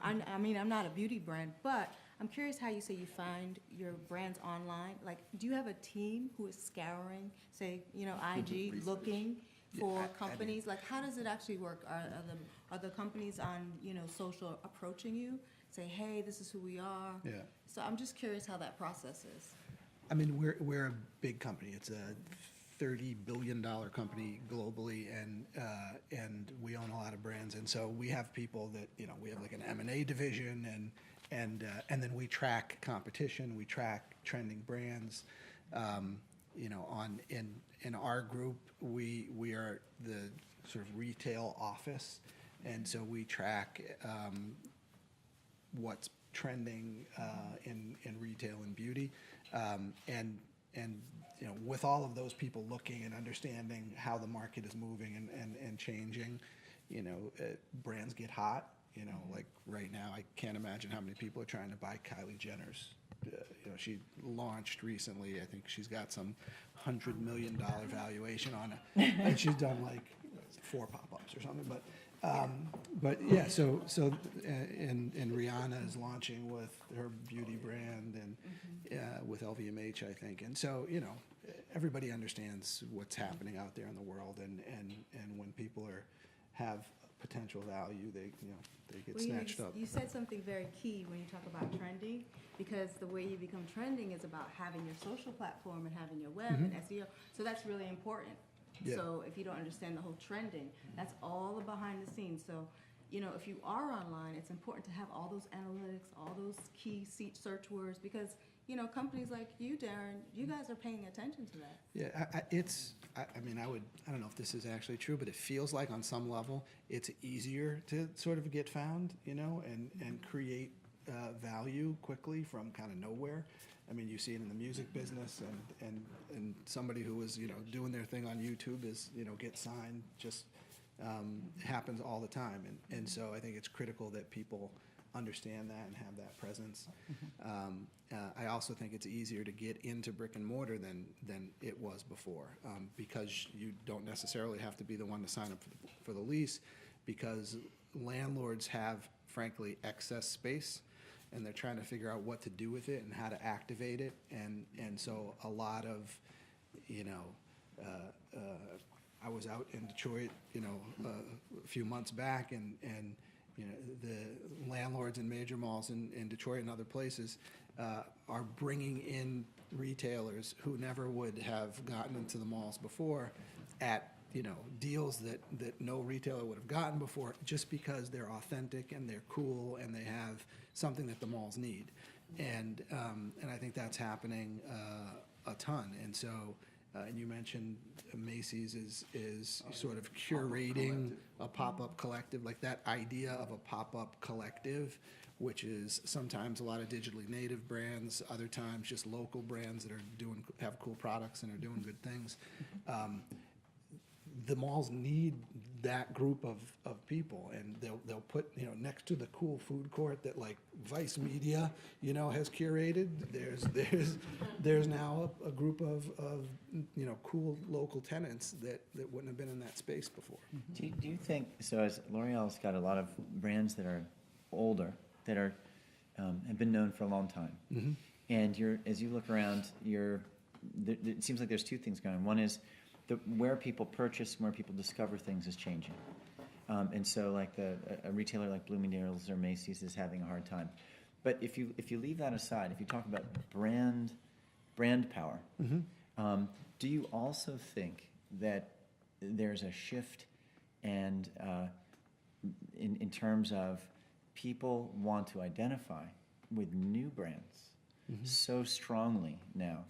I mean, I'm not a beauty brand, but I'm curious how you say you find your brands online. Like, do you have a team who is scouring, say, IG, Research. looking Yeah, for I companies? Like, how does it actually work? Are the companies on, social approaching you, say, hey, this is who we are? Yeah. So I'm just curious how that process is. I mean, we're a big company. It's a $30 billion company globally, and we own a lot of brands. And so we have people that we have like an M&A division, and then we track competition. We track trending brands. In our group, we are the sort of retail office, and so we track what's trending in retail and beauty, and with all of those people looking and understanding how the market is moving and changing, brands get hot. Like right now, I can't imagine how many people are trying to buy Kylie Jenner's. She launched recently. I think she's got some $100 million valuation on it, and she's done like 4 pop-ups or something. But yeah, so and Rihanna is launching with her beauty brand and with LVMH, I think. And so everybody understands what's happening out there in the world, and when people have potential value, they get snatched up. You said something very key when you talk about trending, because the way you become trending is about having your social platform and having your web and SEO. So that's really important. Yeah. So if you don't understand the whole trending, that's all the behind the scenes. So, if you are online, it's important to have all those analytics, all those key search words, because, companies like you, Darin, you guys are paying attention to that. Yeah, I don't know if this is actually true, but it feels like on some level it's easier to sort of get found, and create value quickly from kind of nowhere. I mean, you see it in the music business, and somebody who was, doing their thing on YouTube is, get signed, just happens all the time. And so I think it's critical that people understand that and have that presence. I also think it's easier to get into brick and mortar than it was before, because you don't necessarily have to be the one to sign up for the lease, because landlords have, frankly, excess space, and they're trying to figure out what to do with it and how to activate it. And so a lot of, I was out in Detroit, a few months back, and the landlords in major malls in Detroit and other places are bringing in retailers who never would have gotten into the malls before at deals that no retailer would have gotten before, just because they're authentic and they're cool and they have something that the malls need. And I think that's happening a ton. And so, and you mentioned Macy's is sort of curating a pop-up collective, like that idea of a pop-up collective, which is sometimes a lot of digitally native brands, other times just local brands that have cool products and are doing good things. The malls need that group of people, and they'll put, next to the cool food court that like Vice Media, has curated, there's now a group of cool local tenants that wouldn't have been in that space before. Do you think, so as L'Oreal's got a lot of brands that are older, that are have been known for a long time, and as you look around, it seems like there's two things going on. One is where people purchase, where people discover things is changing. And so like a retailer like Bloomingdale's or Macy's is having a hard time. But if you leave that aside, if you talk about brand power, do you also think that there's a shift and in terms of people want to identify with new brands so strongly now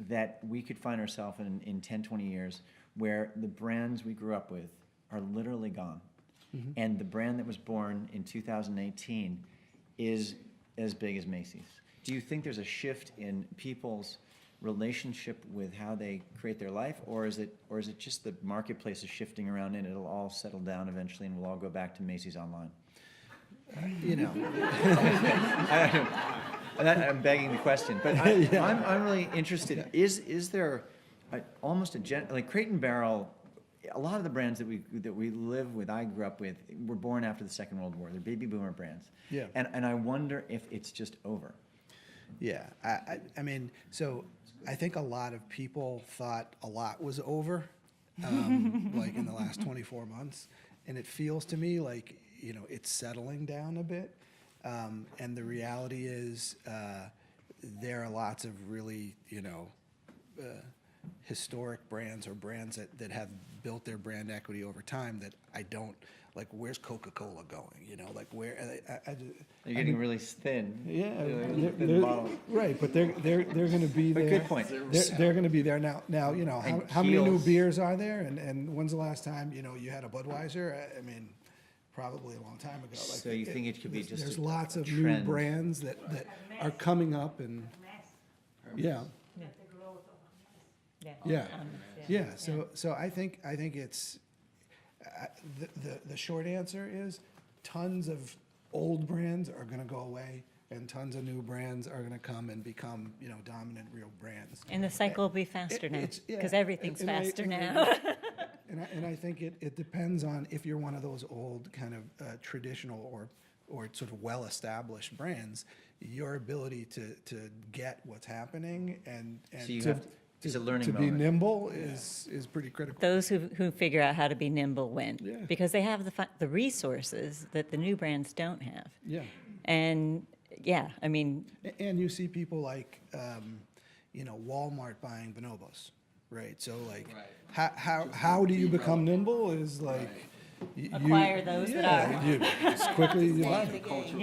that we could find ourselves in 10, 20 years where the brands we grew up with are literally gone. And the brand that was born in 2018 is as big as Macy's. Do you think there's a shift in people's relationship with how they create their life, or is it just the marketplace is shifting around and it'll all settle down eventually and we'll all go back to Macy's online? I'm begging the question, but I'm really interested. Is there almost like Crate and Barrel? A lot of the brands that we live with, I grew up with, were born after the Second World War. They're baby boomer brands. Yeah. And I wonder if it's just over. Yeah. I mean, so I think a lot of people thought a lot was over, like in the last 24 months, and it feels to me like it's settling down a bit. And the reality is, there are lots of really, historic brands or brands that have built their brand equity over time that I don't, like, where's Coca-Cola going? Like, where, They're getting really thin. Yeah, thin bottle. Right, but they're going to be there. Good point. They're going to be there now. How many new beers are there? And when's the last time, you had a Budweiser? I mean, probably a long time ago. Like, so you think it could be just there's a lots of trend. new brands that are coming up, and So I think it's the short answer is tons of old brands are going to go away, and tons of new brands are going to come and become dominant real brands. And the cycle will be faster now because everything's faster now. And I think it depends on if you're one of those old kind of traditional or sort of well-established brands, your ability to get what's happening and so it's a learning to moment. be nimble is pretty critical. Those who figure out how to be nimble win because they have the resources that the new brands don't have. Yeah. And I mean. And you see people like, Walmart buying bonobos. Right, so like, how do you become nimble? Is like acquire those that are as quickly as you buy them.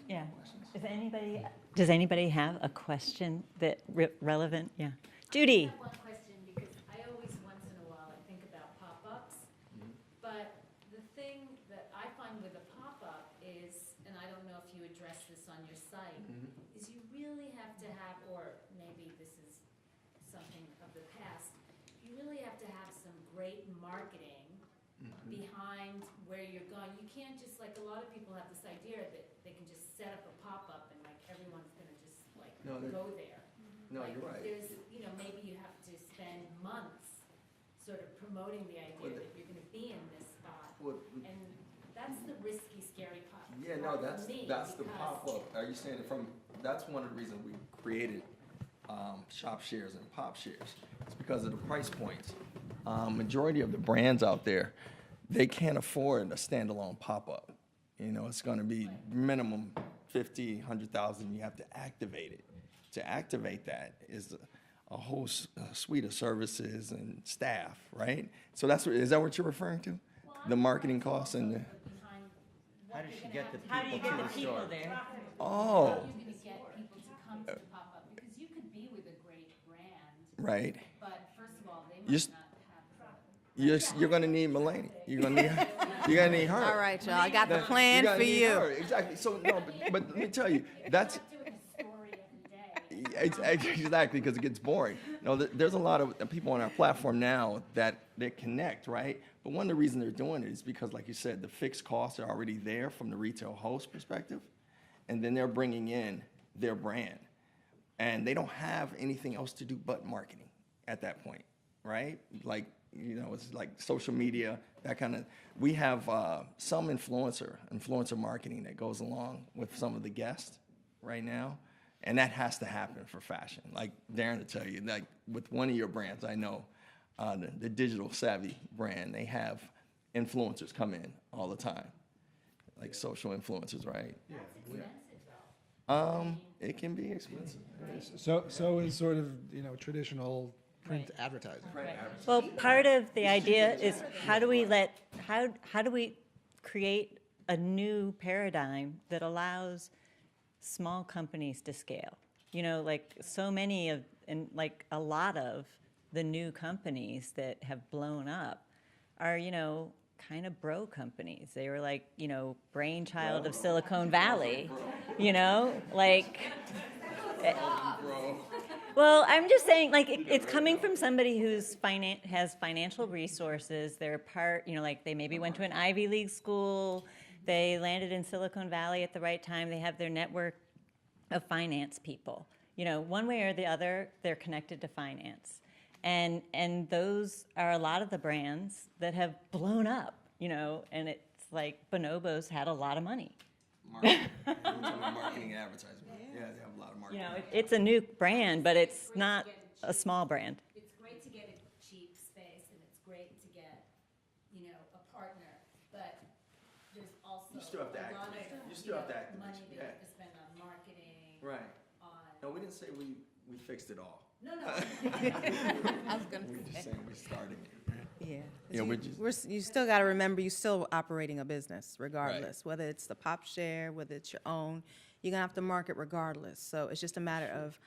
Yeah. Does anybody have a question that relevant? Yeah, Judy. I have one question because I always once in a while I think about pop-ups, but the thing that I find with a pop-up is, and I don't know if you address this on your site, is you really have to have, or maybe this is something of the past, you really have to have some great marketing behind where you're going. You can't just, like, a lot of people have this idea that they can just set up a pop-up and like everyone's gonna just like go there. No, like, you're right. There's, maybe you have to spend months sort of promoting the idea that you're gonna be in this spot. And that's the risky, scary part. Yeah, no, for me, that's the because- pop-up. Are you saying that's one of the reasons we created shop shares and pop shares. It's because of the price points. Majority of the brands out there, they can't afford a standalone pop-up. It's gonna be minimum 50, 100,000, you have to activate it. To activate that is a whole suite of services and staff, right? So is that what you're referring to? Well, The marketing costs and the, How does she get the How do you people get to the the people store? there? oh, How are you gonna get people to come to the pop-up? Because you could be with a great brand, right. but first of all, they You're might s- not have. You're gonna need Malene. You're gonna need her. All right, y'all. I got the plan You're gonna for need you. her. Exactly. So no, but let me tell you, that's You're not doing a story every day Exactly, because it gets boring. There's a lot of people on our platform now that they connect, right? But one of the reasons they're doing it is because, like you said, the fixed costs are already there from the retail host perspective, and then they're bringing in their brand, and they don't have anything else to do but marketing at that point, right? Like, it's like social media, that kind of. We have some influencer marketing that goes along with some of the guests right now. And that has to happen for fashion. Like Darin to tell you, like with one of your brands, I know, the Digital Savvy brand, they have influencers come in all the time, like social influencers, right? Yeah. That's expensive though. It can be expensive. So is sort of traditional print advertising. Well, part of the idea is how do we create a new paradigm that allows small companies to scale? Like so many of, and like a lot of the new companies that have blown up are, kind of bro companies. They were like, brainchild of Silicon Valley, like. Well, I'm just saying, like, it's coming from somebody who's has financial resources. They're part, like they maybe went to an Ivy League school. They landed in Silicon Valley at the right time. They have their network of finance people. One way or the other, they're connected to finance. And those are a lot of the brands that have blown up, and it's like Bonobos had a lot of money. Marketing and advertising. Yeah, they have a lot of marketing. It's a new brand, but it's not a small brand. It's great to get a cheap space, and it's great to get, a partner, but there's also You still have to a lot activate. of You still have to activate. money that you Yeah. have to spend on marketing. Right. On No, we didn't say we fixed it all. no. I was gonna We're just say. saying we're starting it. Yeah. Yeah, You still got to remember, you're still operating a business regardless, whether it's the pop share, whether it's your own, you're going to have to market regardless. So it's just a matter of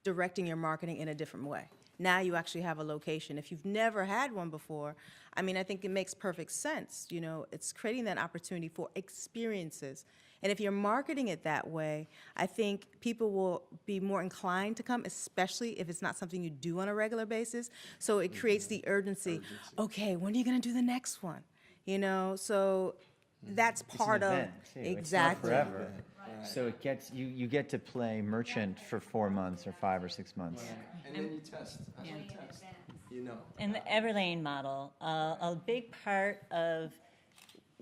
directing your marketing in a different way. Now you actually have a location. If you've never had one before, I think it makes perfect sense. It's creating that opportunity for experiences. And if you're marketing it that way, I think people will be more inclined to come, especially if it's not something you do on a regular basis. So it creates the urgency. Okay, when are you going to do the next one? So that's part it's an of event, too. exactly. It's not forever. So it gets you get to play merchant for 4 months or 5 or 6 months. And then you test. Actually test. And the Everlane model, a big part of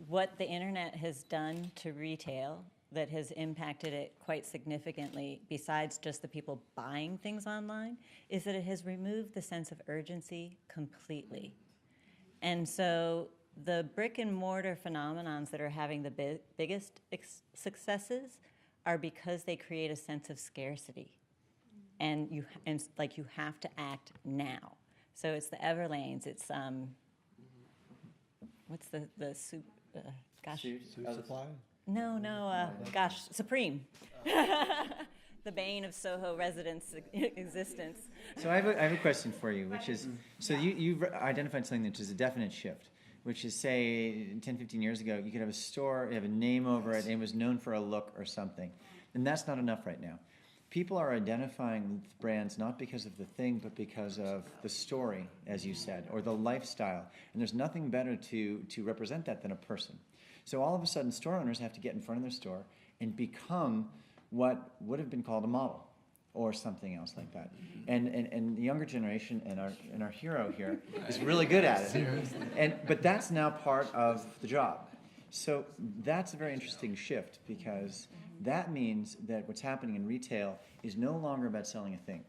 what the internet has done to retail that has impacted it quite significantly, besides just the people buying things online, is that it has removed the sense of urgency completely. And so the brick and mortar phenomenons that are having the biggest successes are because they create a sense of scarcity. And you have to act now. So it's the Everlanes, it's what's the soup? Gosh. Supply. No, gosh, Supreme. The bane of Soho residents' existence. So I have a question for you, which is, so you've identified something which is a definite shift, which is, say, 10, 15 years ago, you could have a store, you have a name over it, and it was known for a look or something. And that's not enough right now. People are identifying with brands not because of the thing, but because of the story, as you said, or the lifestyle. And there's nothing better to represent that than a person. So all of a sudden, store owners have to get in front of their store and become what would have been called a model or something else like that. And the younger generation and our hero here is really good at it. But that's now part of the job. So that's a very interesting shift, because that means that what's happening in retail is no longer about selling a thing.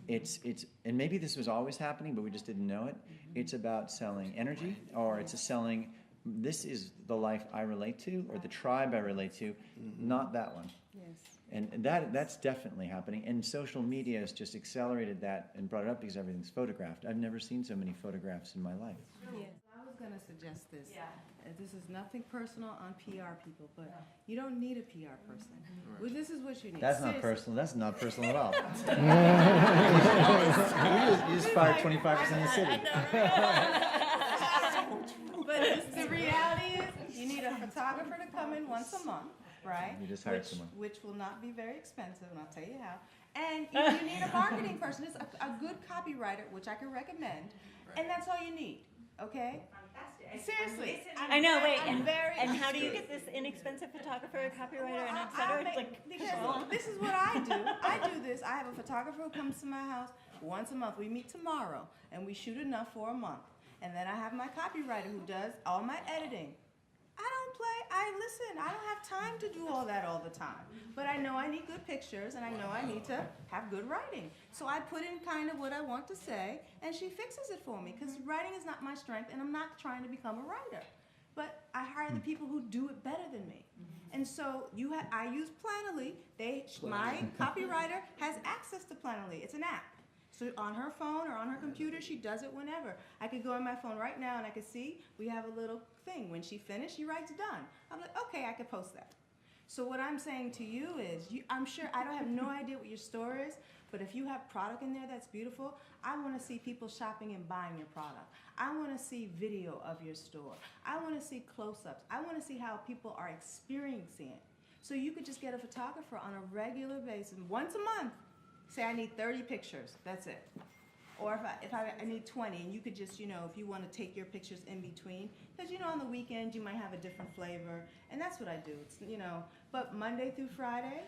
It's and maybe this was always happening, but we just didn't know it. It's about selling energy, or it's selling, this is the life I relate to, or the tribe I relate to, not that one. Yes. And that's definitely happening. And social media has just accelerated that and brought it up because everything's photographed. I've never seen so many photographs in my life. Yes, I was going to suggest this. Yeah. This is nothing personal on PR people, but you don't need a PR person. Well, this is what you need. That's not Seriously. personal. That's not personal at all. you just fired 25% of the city. But the reality is, you need a photographer to come in once a month. right? We just hired someone. Which will not be very expensive, and I'll tell you how. And you need a marketing person, just a good copywriter, which I can recommend, and that's all you need, okay? Seriously. I know, wait, I'm very and how do you get this inexpensive photographer, copywriter, and et cetera? It's like, because this is what I do. I do this. I have a photographer who comes to my house once a month. We meet tomorrow, and we shoot enough for a month. And then I have my copywriter who does all my editing. I don't have time to do all that all the time. But I know I need good pictures, and I know I need to have good writing. So I put in kind of what I want to say, and she fixes it for me, because writing is not my strength, and I'm not trying to become a writer. But I hire the people who do it better than me. And so I use Planoly. My copywriter has access to Planoly. It's an app. So on her phone or on her computer, she does it whenever. I could go on my phone right now and I could see we have a little thing. When she finished, she writes done. I'm like, okay, I could post that. So what I'm saying to you is, I'm sure, I don't have no idea what your store is, but if you have product in there that's beautiful, I want to see people shopping and buying your product. I want to see video of your store. I want to see close-ups. I want to see how people are experiencing it. So you could just get a photographer on a regular basis, once a month. Say I need 30 pictures, that's it. Or if I need 20, and you could just, if you want to take your pictures in between, because, on the weekend you might have a different flavor, and that's what I do. It's, but Monday through Friday,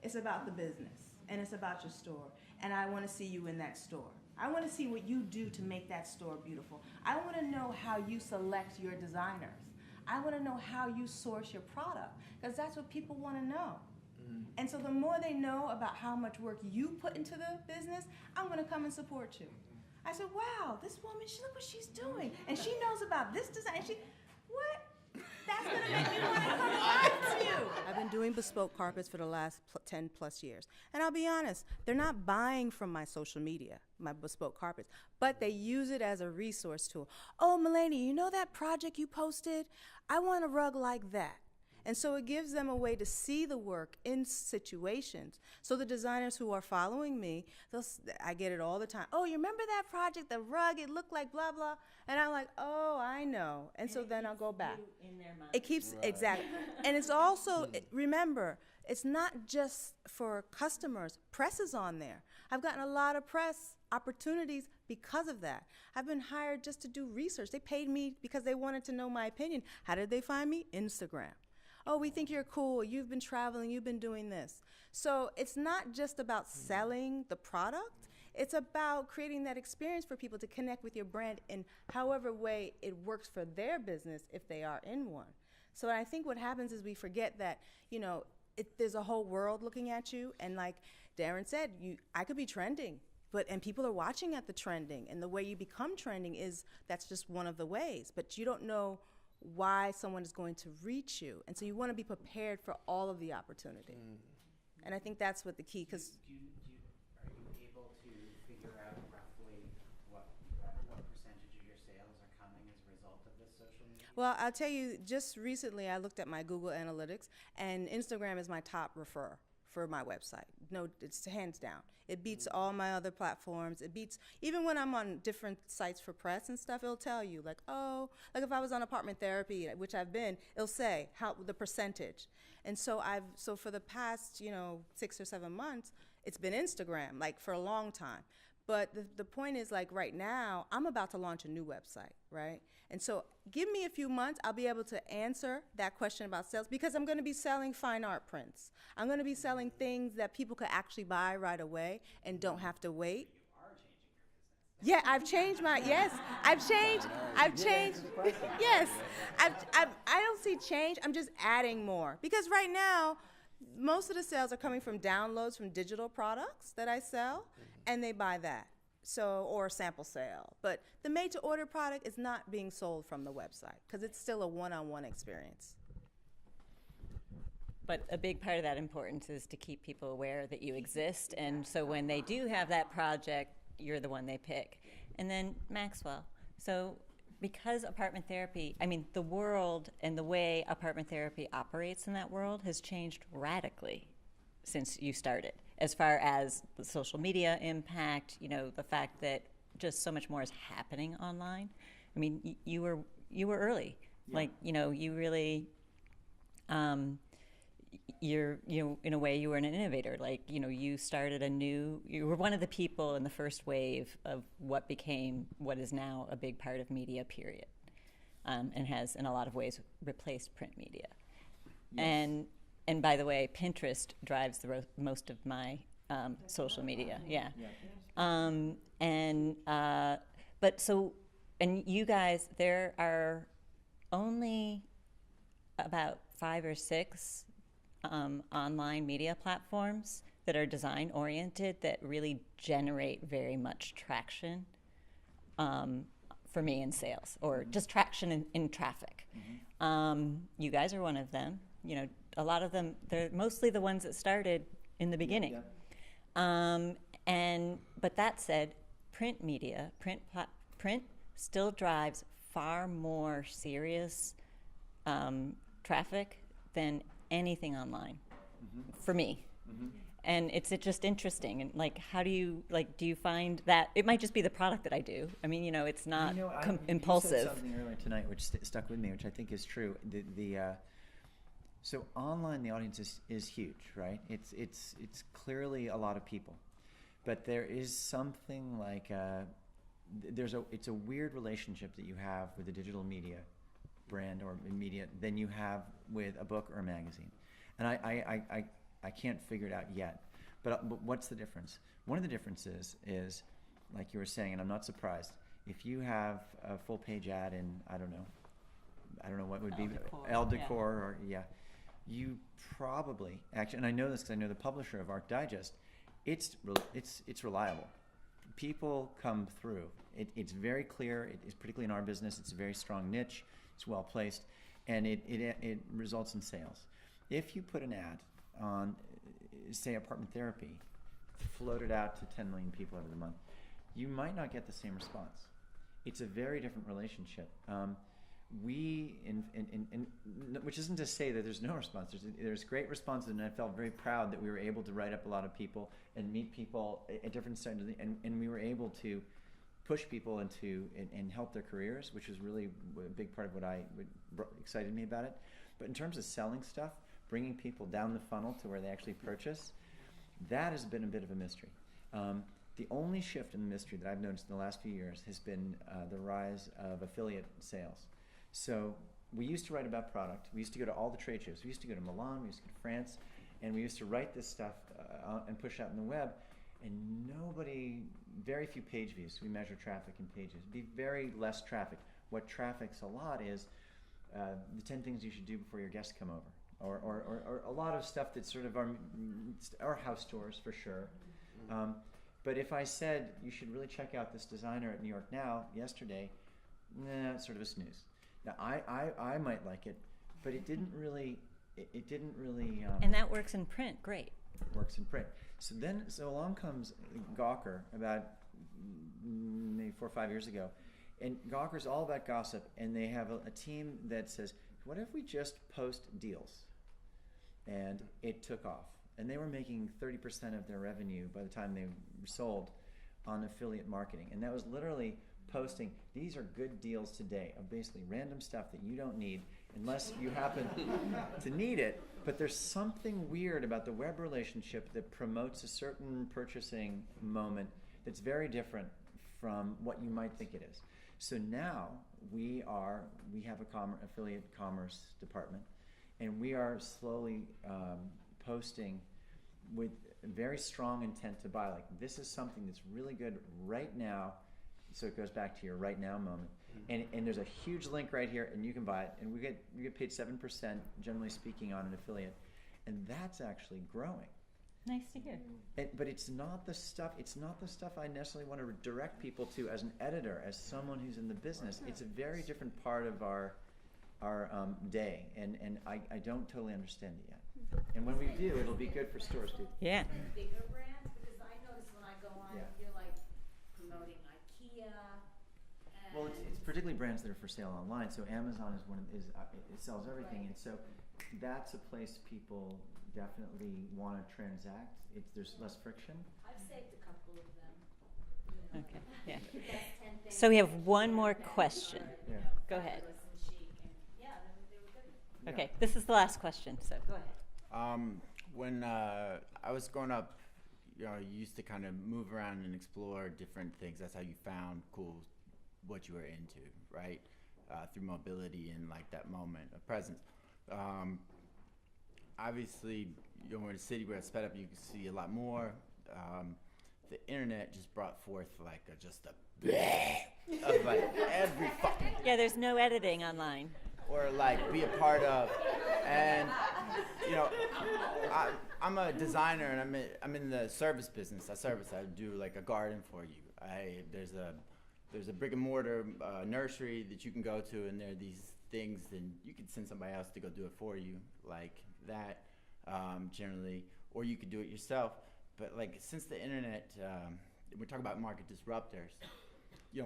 it's about the business, and it's about your store, and I want to see you in that store. I want to see what you do to make that store beautiful. I want to know how you select your designers. I want to know how you source your product, because that's what people want to know. And so the more they know about how much work you put into the business, I'm going to come and support you. I said, wow, this woman, look what she's doing. And she knows about this design. What? That's going to make me want to come and buy from you. I've been doing bespoke carpets for the last 10 plus years. And I'll be honest, they're not buying from my social media, my bespoke carpets, but they use it as a resource tool. Oh, Malene, you know that project you posted? I want a rug like that. And so it gives them a way to see the work in situations. So the designers who are following me, I get it all the time. Oh, you remember that project, the rug, it looked like blah, blah. And I'm like, oh, I know. And so then I'll go back. in their mind. It keeps, exactly. And it's also, remember, it's not just for customers. Press is on there. I've gotten a lot of press opportunities because of that. I've been hired just to do research. They paid me because they wanted to know my opinion. How did they find me? Instagram. Oh, we think you're cool, you've been traveling, you've been doing this. So it's not just about selling the product, it's about creating that experience for people to connect with your brand in however way it works for their business if they are in one. So I think what happens is we forget that, there's a whole world looking at you, and like Darin said, I could be trending, and people are watching at the trending, and the way you become trending that's just one of the ways, but you don't know why someone is going to reach you. And so you want to be prepared for all of the opportunity. And I think that's what the key, because are you able to figure out roughly what percentage of your sales are coming as a result of this social media? well, I'll tell you, just recently I looked at my Google Analytics, and Instagram is my top referrer for my website. No, it's hands down. It beats all my other platforms. It beats, even when I'm on different sites for press and stuff, it'll tell you, like if I was on apartment therapy, which I've been, it'll say the percentage. And so for the past, 6 or 7 months, it's been Instagram, like for a long time. But the point is, like right now, I'm about to launch a new website, right? And so give me a few months, I'll be able to answer that question about sales, because I'm going to be selling fine art prints. I'm going to be selling things that people could actually buy right away and don't have to wait. Yeah, I've changed yes, I've changed, yes. I don't see change, I'm just adding more. Because right now, most of the sales are coming from downloads from digital products that I sell, and they buy that, or a sample sale. But the made-to-order product is not being sold from the website, because it's still a one-on-one experience. But a big part of that importance is to keep people aware that you exist, and so when they do have that project, you're the one they pick. And then Maxwell, so because apartment therapy, the world and the way apartment therapy operates in that world has changed radically since you started, as far as the social media impact, the fact that just so much more is happening online. You were early. Yeah. You really, you're, in a way, you were an innovator. Like, you started you were one of the people in the first wave of what became what is now a big part of media, period, and has, in a lot of ways, replaced print media. Yes. And by the way, Pinterest drives most of my social media. Yeah. And you guys, there are only about 5 or 6 online media platforms that are design oriented that really generate very much traction for me in sales, or just traction in traffic. You guys are one of them. A lot of them, they're mostly the ones that started in the beginning. But that said, print media, print still drives far more serious traffic than anything online, for me. And it's just interesting. And like, how do you find that? It might just be the product that I do. I mean, it's not impulsive. You said something earlier tonight which stuck with me, which I think is true. So online, the audience is huge, right? It's clearly a lot of people, but there is something like it's a weird relationship that you have with a digital media brand or media than you have with a book or a magazine, and I can't figure it out yet. But what's the difference? One of the differences is, like you were saying, and I'm not surprised, if you have a full page ad in I don't know what would be Elle Decor or you probably actually, and I know this because I know the publisher of Art Digest, it's reliable. People come through. It's very clear. It's particularly in our business. It's a very strong niche. It's well placed, and it results in sales. If you put an ad on, say, apartment therapy, float it out to 10 million people over the month, you might not get the same response. It's a very different relationship. Which isn't to say that there's no response. There's great responses, and I felt very proud that we were able to write up a lot of people and meet people at different stages, and we were able to push people into and help their careers, which was really a big part of what excited me about it. But in terms of selling stuff, bringing people down the funnel to where they actually purchase, that has been a bit of a mystery. The only shift in the mystery that I've noticed in the last few years has been the rise of affiliate sales. So we used to write about product. We used to go to all the trade shows. We used to go to Milan. We used to go to France. And we used to write this stuff and push out on the web. And very few page views. We measure traffic in pages. Be very less traffic. What traffics a lot is the 10 things you should do before your guests come over. Or a lot of stuff that's sort of our house tours, for sure. But if I said you should really check out this designer at New York Now yesterday, it's sort of a snooze. Now I might like it, but it didn't really. And that works in print, great. Works in print. So along comes Gawker about maybe 4 or 5 years ago, and Gawker's all about gossip, and they have a team that says, what if we just post deals? And it took off. And they were making 30% of their revenue by the time they were sold on affiliate marketing. And that was literally posting, these are good deals today, of basically random stuff that you don't need unless you happen to need it. But there's something weird about the web relationship that promotes a certain purchasing moment that's very different from what you might think it is. So now we have a affiliate commerce department, and we are slowly posting with very strong intent to buy. Like, this is something that's really good right now. So it goes back to your right now moment. And there's a huge link right here, and you can buy it. And we get paid 7%, generally speaking, on an affiliate. And that's actually growing. Nice to hear. But it's not the stuff I necessarily want to direct people to as an editor, as someone who's in the business. It's a very different part of our day, and I don't totally understand it yet. And when we do, it'll be good for stores too. Yeah. Bigger brands, because I notice when I go on, you're like promoting IKEA. Well, it's particularly brands that are for sale online. So Amazon is it sells everything, and so that's a place people definitely want to transact. There's less friction. I've saved a couple of them. Okay. Yeah. Best 10 things So we have one more question. Yeah. Go ahead. fabulous and chic, and yeah, they were good. Okay, this is the last question, so go ahead. When I was growing up, you used to kind of move around and explore different things. That's how you found what you were into, right? Through mobility and like that moment of presence. Obviously, we're in a city where it's sped up. You can see a lot more. The internet just brought forth like just a of like every fucking there's no editing online. or like be a part of. And I'm a designer and I'm in the service business. I do like a garden for you. There's a brick and mortar nursery that you can go to, and there are these things, and you can send somebody else to go do it for you, like that, generally, or you could do it yourself. But like since the internet, we're talking about market disruptors.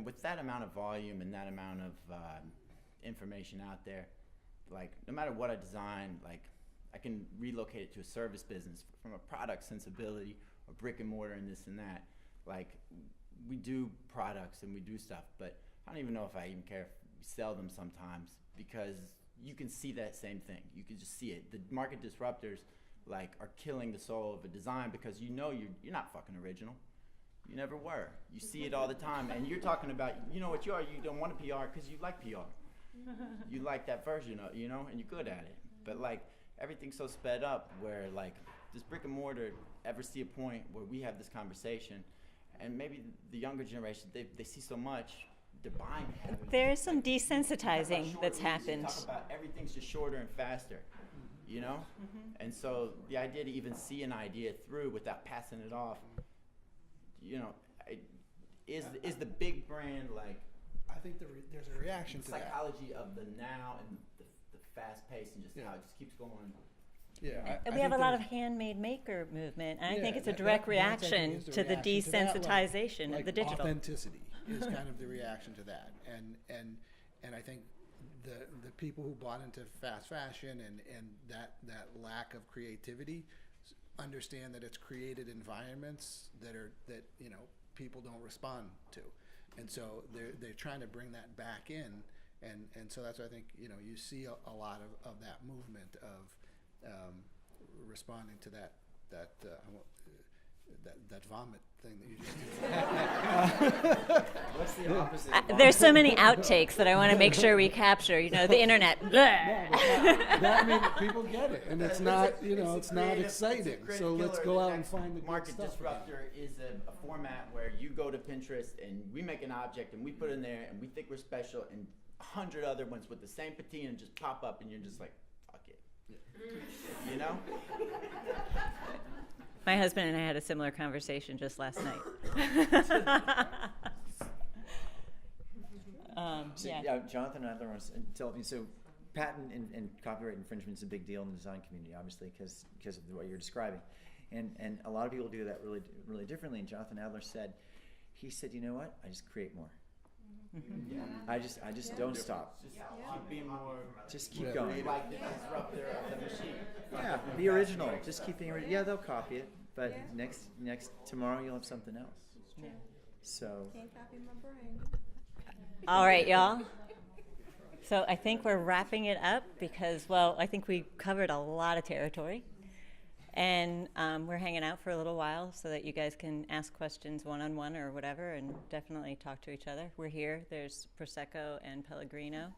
With that amount of volume and that amount of information out there, like no matter what I design, like I can relocate it to a service business from a product sensibility or brick and mortar and this and that. Like we do products and we do stuff, but I don't even know if I even care if we sell them sometimes, because you can see that same thing. You can just see it. The market disruptors like are killing the soul of a design, because you're not fucking original. You never were. You see it all the time, and you're talking about, what you are. You don't want a PR because you like PR. You like that version of, and you're good at it. But like everything's so sped up, where like does brick and mortar ever see a point where we have this conversation, and maybe the younger generation, they see so much, they're buying it. There is some desensitizing that's happened. Talk about everything's just shorter and faster, And so the idea to even see an idea through without passing it off, is the big brand like? I think there's a reaction to that. Psychology of the now and the fast pace and just how it just keeps going. Yeah, And we have a lot of handmade maker movement, and I think it's a direct reaction to the desensitization of the digital. Authenticity is kind of the reaction to that, and I think the people who bought into fast fashion and that lack of creativity understand that it's created environments that people don't respond to, and so they're trying to bring that back in, and so that's why I think you see a lot of that movement of responding to that vomit thing that you just did. What's the opposite? There's so many outtakes that I want to make sure we capture. The internet. I mean, people get it, and it's not it's not exciting. So let's go out and find the good market stuff. disruptor is a format where you go to Pinterest and we make an object and we put it in there and we think we're special, and 100 other ones with the same patina just pop up, and you're just like, fuck it. My husband and I had a similar conversation just last night. Jonathan Adler was telling me, so patent and copyright infringement is a big deal in the design community, obviously, because of what you're describing. And a lot of people do that really, really differently. And Jonathan Adler said, you know what? I just create more. Yeah. I just don't stop. Keep being more. Just keep going. Like the disruptor of the machine. Yeah, be original. Just keep being original. Yeah, they'll copy it, but next tomorrow you'll have something else. Yeah. So. Can't copy my brain. All right, y'all. So I think we're wrapping it up because, I think we covered a lot of territory. And we're hanging out for a little while so that you guys can ask questions one-on-one or whatever, and definitely talk to each other. We're here. There's Prosecco and Pellegrino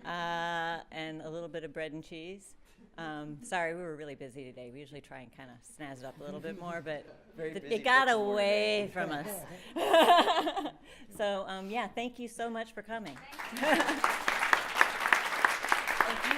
and a little bit of bread and cheese. Sorry, we were really busy today. We usually try and kind of snazz it up a little bit more, but it got away from us. So, thank you so much for coming. Thank you.